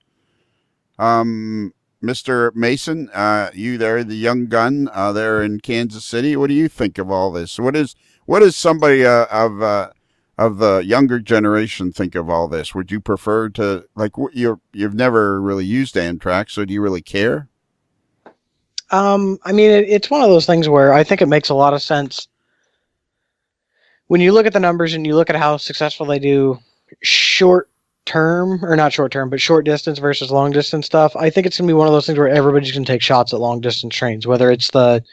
Mr. Mason, you there, the young gun there in Kansas City, what do you think of all this? What is somebody of the younger generation think of all this? Would you prefer to, like, you've never really used Amtrak, so do you really care? I mean, it's one of those things where I think it makes a lot of sense when you look at the numbers and you look at how successful they do short distance versus long distance stuff. I think it's going to be one of those things where everybody's going to take shots at long distance trains, whether it's the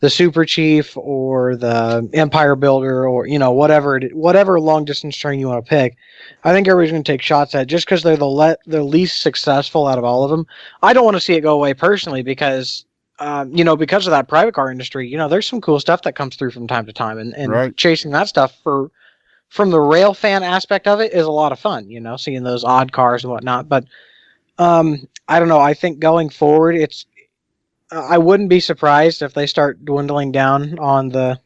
Super Chief or the Empire Builder or, whatever long distance train you want to pick. I think everybody's going to take shots at it just because they're the least successful out of all of them. I don't want to see it go away personally because because of that private car industry, there's some cool stuff that comes through from time to time, and right. Chasing that stuff from the rail fan aspect of it is a lot of fun, seeing those odd cars and whatnot. But I don't know. I think going forward, I wouldn't be surprised if they start dwindling down on the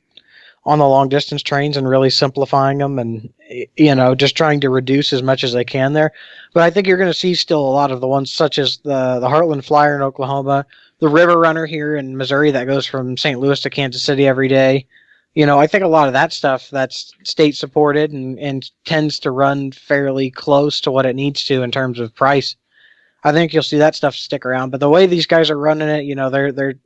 long distance trains and really simplifying them and just trying to reduce as much as they can there. But I think you're going to see still a lot of the ones such as the Heartland Flyer in Oklahoma, the River Runner here in Missouri that goes from St. Louis to Kansas City every day. I think a lot of that stuff that's state supported and tends to run fairly close to what it needs to in terms of price. I think you'll see that stuff stick around. But the way these guys are running it,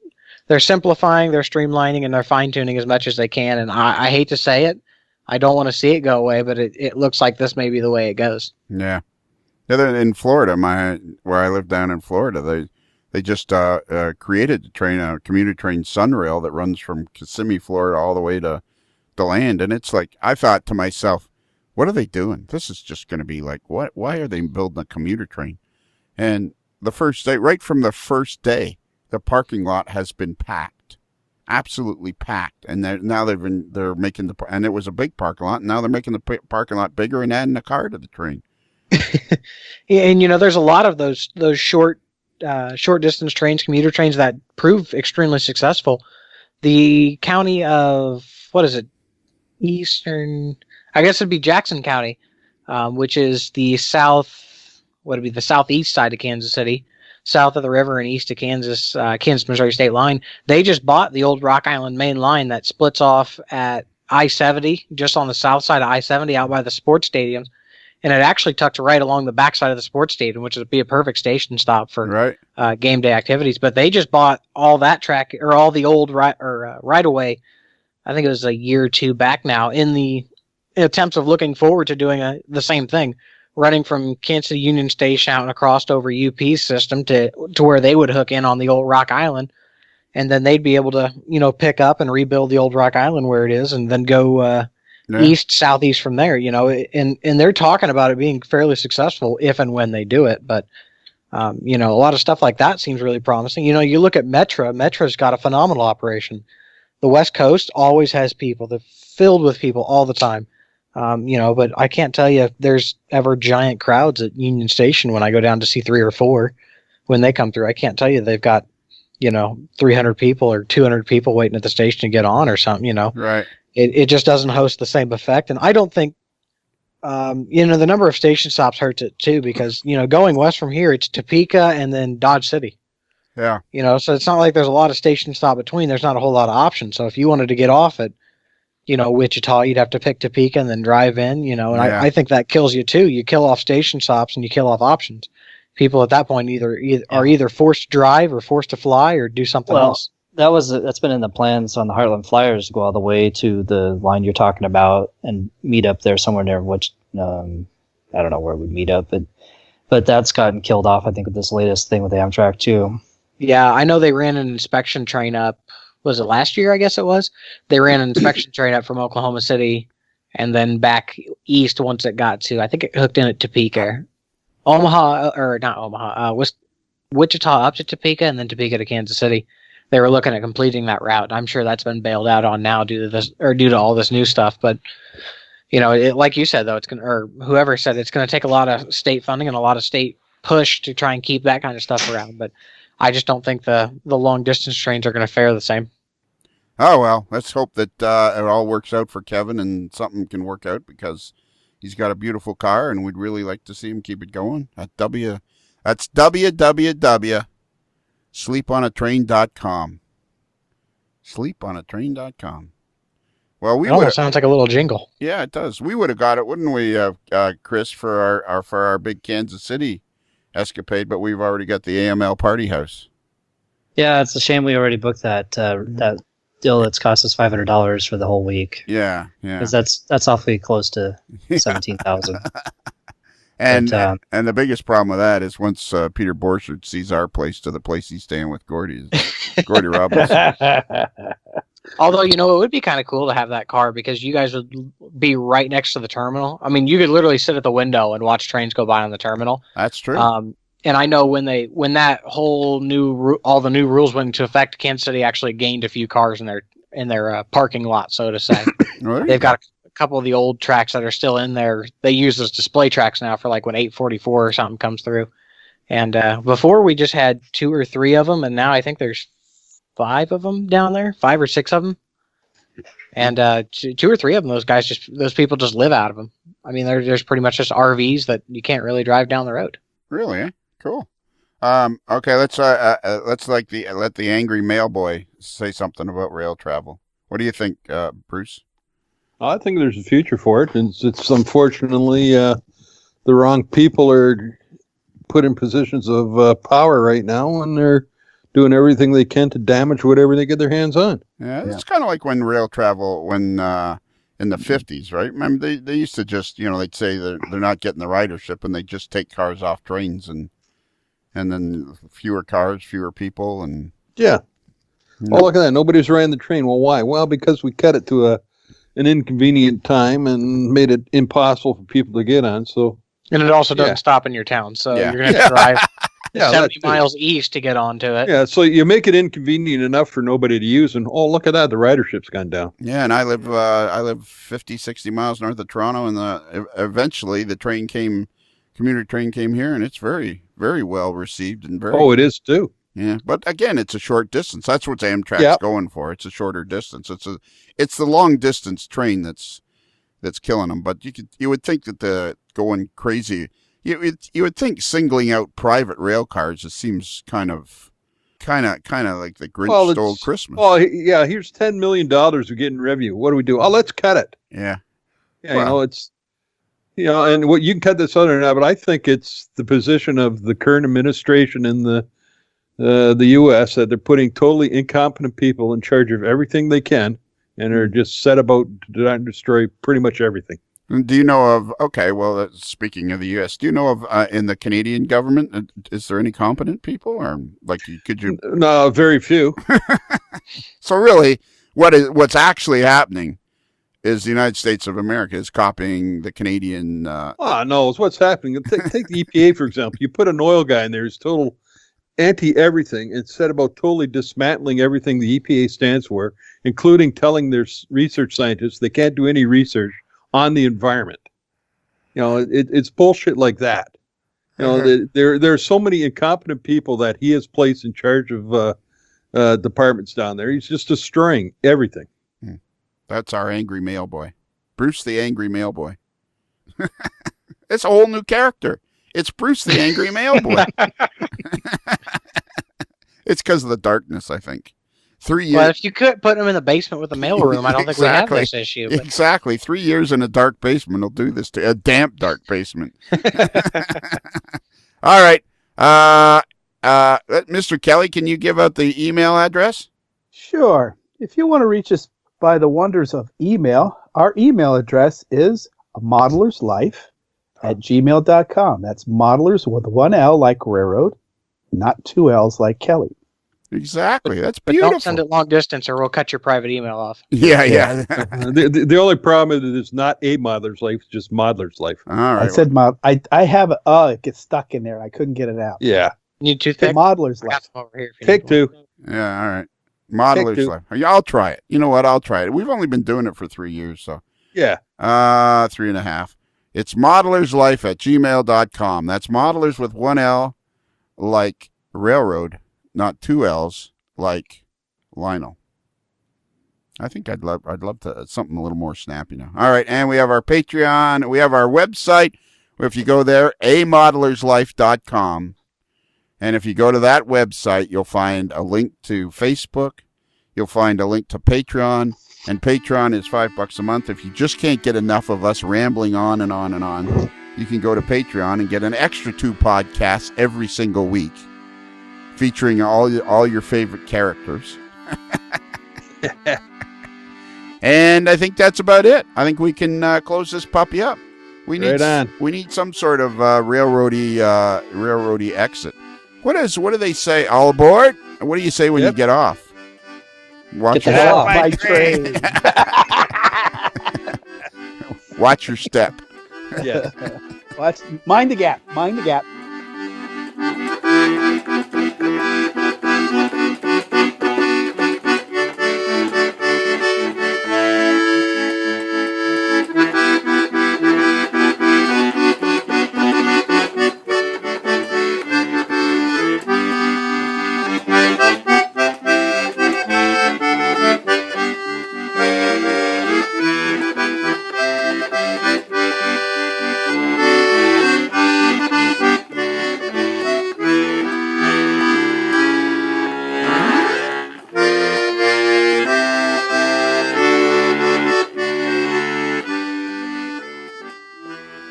they're simplifying, they're streamlining, and they're fine tuning as much as they can. And I hate to say it, I don't want to see it go away, but it looks like this may be the way it goes. Yeah. In Florida, where I live down in Florida, they just created a commuter train Sunrail that runs from Kissimmee, Florida, all the way to DeLand. And it's like, I thought to myself, what are they doing? This is just going to be like, what? Why are they building a commuter train? And right from the first day, the parking lot has been packed, absolutely packed. And they're making and it was a big parking lot. And now they're making the parking lot bigger and adding a car to the train. Yeah, and there's a lot of those short distance trains, commuter trains that prove extremely successful. The county of, Eastern, I guess it'd be Jackson County, which is the southeast side of Kansas City, south of the river and east of Kansas, Missouri state line. They just bought the old Rock Island main line that splits off at I-70, just on the south side of I-70 out by the sports stadiums. And it actually tucked right along the backside of the sports stadium, which would be a perfect station stop for game day activities. But they just bought all that track, or all the old right-of-way, I think it was a year or two back now, in the attempts of looking forward to doing the same thing, running from Kansas City Union Station out and across over UP's system to where they would hook in on the old Rock Island. And then they'd be able to, pick up and rebuild the old Rock Island where it is and then go east, southeast from there, and they're talking about it being fairly successful if and when they do it. But, a lot of stuff like that seems really promising. You look at Metra. Metra's got a phenomenal operation. The West Coast always has people. They're filled with people all the time. But I can't tell you if there's ever giant crowds at Union Station when I go down to see 3 or 4 when they come through. I can't tell you they've got, 300 people or 200 people waiting at the station to get on or something, Right. It just doesn't host the same effect. And I don't think, the number of station stops hurts it too, because, going west from here, it's Topeka and then Dodge City. Yeah. So it's not like there's a lot of stations stop between. There's not a whole lot of options. So if you wanted to get off at, Wichita, you'd have to pick Topeka and then drive in, and I think that kills you too. You kill off station stops and you kill off options. People at that point are either forced to drive or forced to fly or do something else. That's been in the plans on the Heartland Flyers to go all the way to the line you're talking about and meet up there somewhere near which I don't know where it would meet up, but that's gotten killed off, I think, with this latest thing with Amtrak too. Yeah, I know they ran an inspection train up. Was it last year? I guess it was. They ran an inspection train up from Oklahoma City and then back east once it got to, I think it hooked in at Topeka. Wichita up to Topeka and then Topeka to Kansas City. They were looking at completing that route. I'm sure that's been bailed out on now due to all this new stuff. But like you said, though, or whoever said it's going to take a lot of state funding and a lot of state push to try and keep that kind of stuff around. But I just don't think the long distance trains are going to fare the same. Oh, well, let's hope that it all works out for Kevin and something can work out because he's got a beautiful car and we'd really like to see him keep it going. That's www.sleeponatrain.com. Sleeponatrain.com. Well, it almost sounds like a little jingle. Yeah, it does. We would have got it, wouldn't we, Chris, for our big Kansas City escapade? But we've already got the AML Party House. Yeah, it's a shame we already booked that deal that's cost us $500 for the whole week. Yeah. Because that's awfully close to $17,000. And the biggest problem with that is once Peter Borchard sees our place to the place he's staying with Gordy Robbins. Although, it would be kind of cool to have that car because you guys would be right next to the terminal. I mean, you could literally sit at the window and watch trains go by on the terminal. That's true. And I know when that whole all the new rules went into effect, Kansas City actually gained a few cars in their parking lot, so to say. They've got a couple of the old tracks that are still in there. They use those display tracks now for like when 844 or something comes through. And before we just had 2 or 3 of them, and now I think there's 5 of them down there, 5 or 6 of them. And 2 or 3 of them, those people just live out of them. I mean, there's pretty much just RVs that you can't really drive down the road. Really? Eh? Cool. Okay, let's let the angry mailboy say something about rail travel. What do you think, Bruce? I think there's a future for it. It's unfortunately the wrong people are put in positions of power right now, and they're doing everything they can to damage whatever they get their hands on. Yeah, it's kind of like when rail travel, in the 50s, right? Remember, they used to just, they'd say they're not getting the ridership, and they just take cars off trains, and then fewer cars, fewer people, and yeah. Oh, look at that! Nobody's ran the train. Well, why? Well, because we cut it to an inconvenient time and made it impossible for people to get on. So, and it also doesn't stop in your town, so you're gonna have to drive 70 miles east to get onto it. Yeah, so you make it inconvenient enough for nobody to use, and oh, look at that, the ridership's gone down. Yeah, and I live 50, 60 miles north of Toronto, and eventually the commuter train came here, and it's very, very well received and very. Oh, it is too. Yeah, but again, it's a short distance. That's what Amtrak's going for. It's a shorter distance. It's the long distance train that's killing them. But you would think that the going crazy. You would think singling out private rail cars. It seems kind of like the Grinch stole Christmas. Oh yeah, here's $10 million we're getting revenue. What do we do? Oh, let's cut it. Yeah. Yeah, well, it's. And what you can cut this other now, but I think it's the position of the current administration in the U.S. that they're putting totally incompetent people in charge of everything they can, and are just set about to destroy pretty much everything. Do you know of? Okay, well, speaking of the U.S., do you know of in the Canadian government? Is there any competent people, or could you? No, very few. So really, what's actually happening is the United States of America is copying the Canadian. No, it's what's happening. Take the EPA, for example. You put an oil guy in there who's total anti-everything and set about totally dismantling everything the EPA stands for, including telling their research scientists they can't do any research on the environment. It's bullshit like that. There are so many incompetent people that he has placed in charge of departments down there. He's just destroying everything. That's our angry mailboy. Bruce the angry mailboy. It's a whole new character. It's Bruce the angry mailboy. It's because of the darkness, I think. 3 years. Well, if you could put them in the basement with a mailroom, I don't think we have Exactly. this issue. But... Exactly. 3 years in a dark basement will do this to a damp, dark basement. All right. Mr. Kelly, can you give out the email address? Sure. If you want to reach us by the wonders of email, our email address is modelerslife@gmail.com. That's modelers with one L like railroad, not two L's like Kelly. Exactly. That's But beautiful. don't send it long distance or we'll cut your private email off. Yeah. The only problem is that it's not a modeler's life, it's just modeler's life. All right. I said I have it gets stuck in there. I couldn't get it out. Yeah. Need The toothpick? modeler's I got life. some over here if you Pick need two. Yeah, all right. Modeler's Pick two. life. Yeah, I'll try it. You know what? I'll try it. We've only been doing it for 3 years, so. Yeah. 3.5. It's modelerslife@gmail.com. That's modelers with one L like railroad, not two L's like Lionel. I think I'd love to something a little more snappy now. All right, and we have our Patreon. We have our website. If you go there, amodelerslife.com. And if you go to that website, you'll find a link to Facebook. You'll find a link to Patreon. And Patreon is $5 a month. If you just can't get enough of us rambling on and on and on, you can go to Patreon and get an extra 2 podcasts every single week, featuring all your favorite characters. And I think that's about it. I think we can close this puppy up. We need some sort of railroady exit. What do they say? All aboard? What do you say when you get off? Watch Get the your hell off my train. Watch your step. Yeah. Mind the gap. Mind the gap.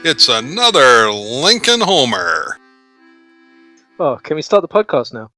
It's another Lincoln Homer. Oh, can we start the podcast now?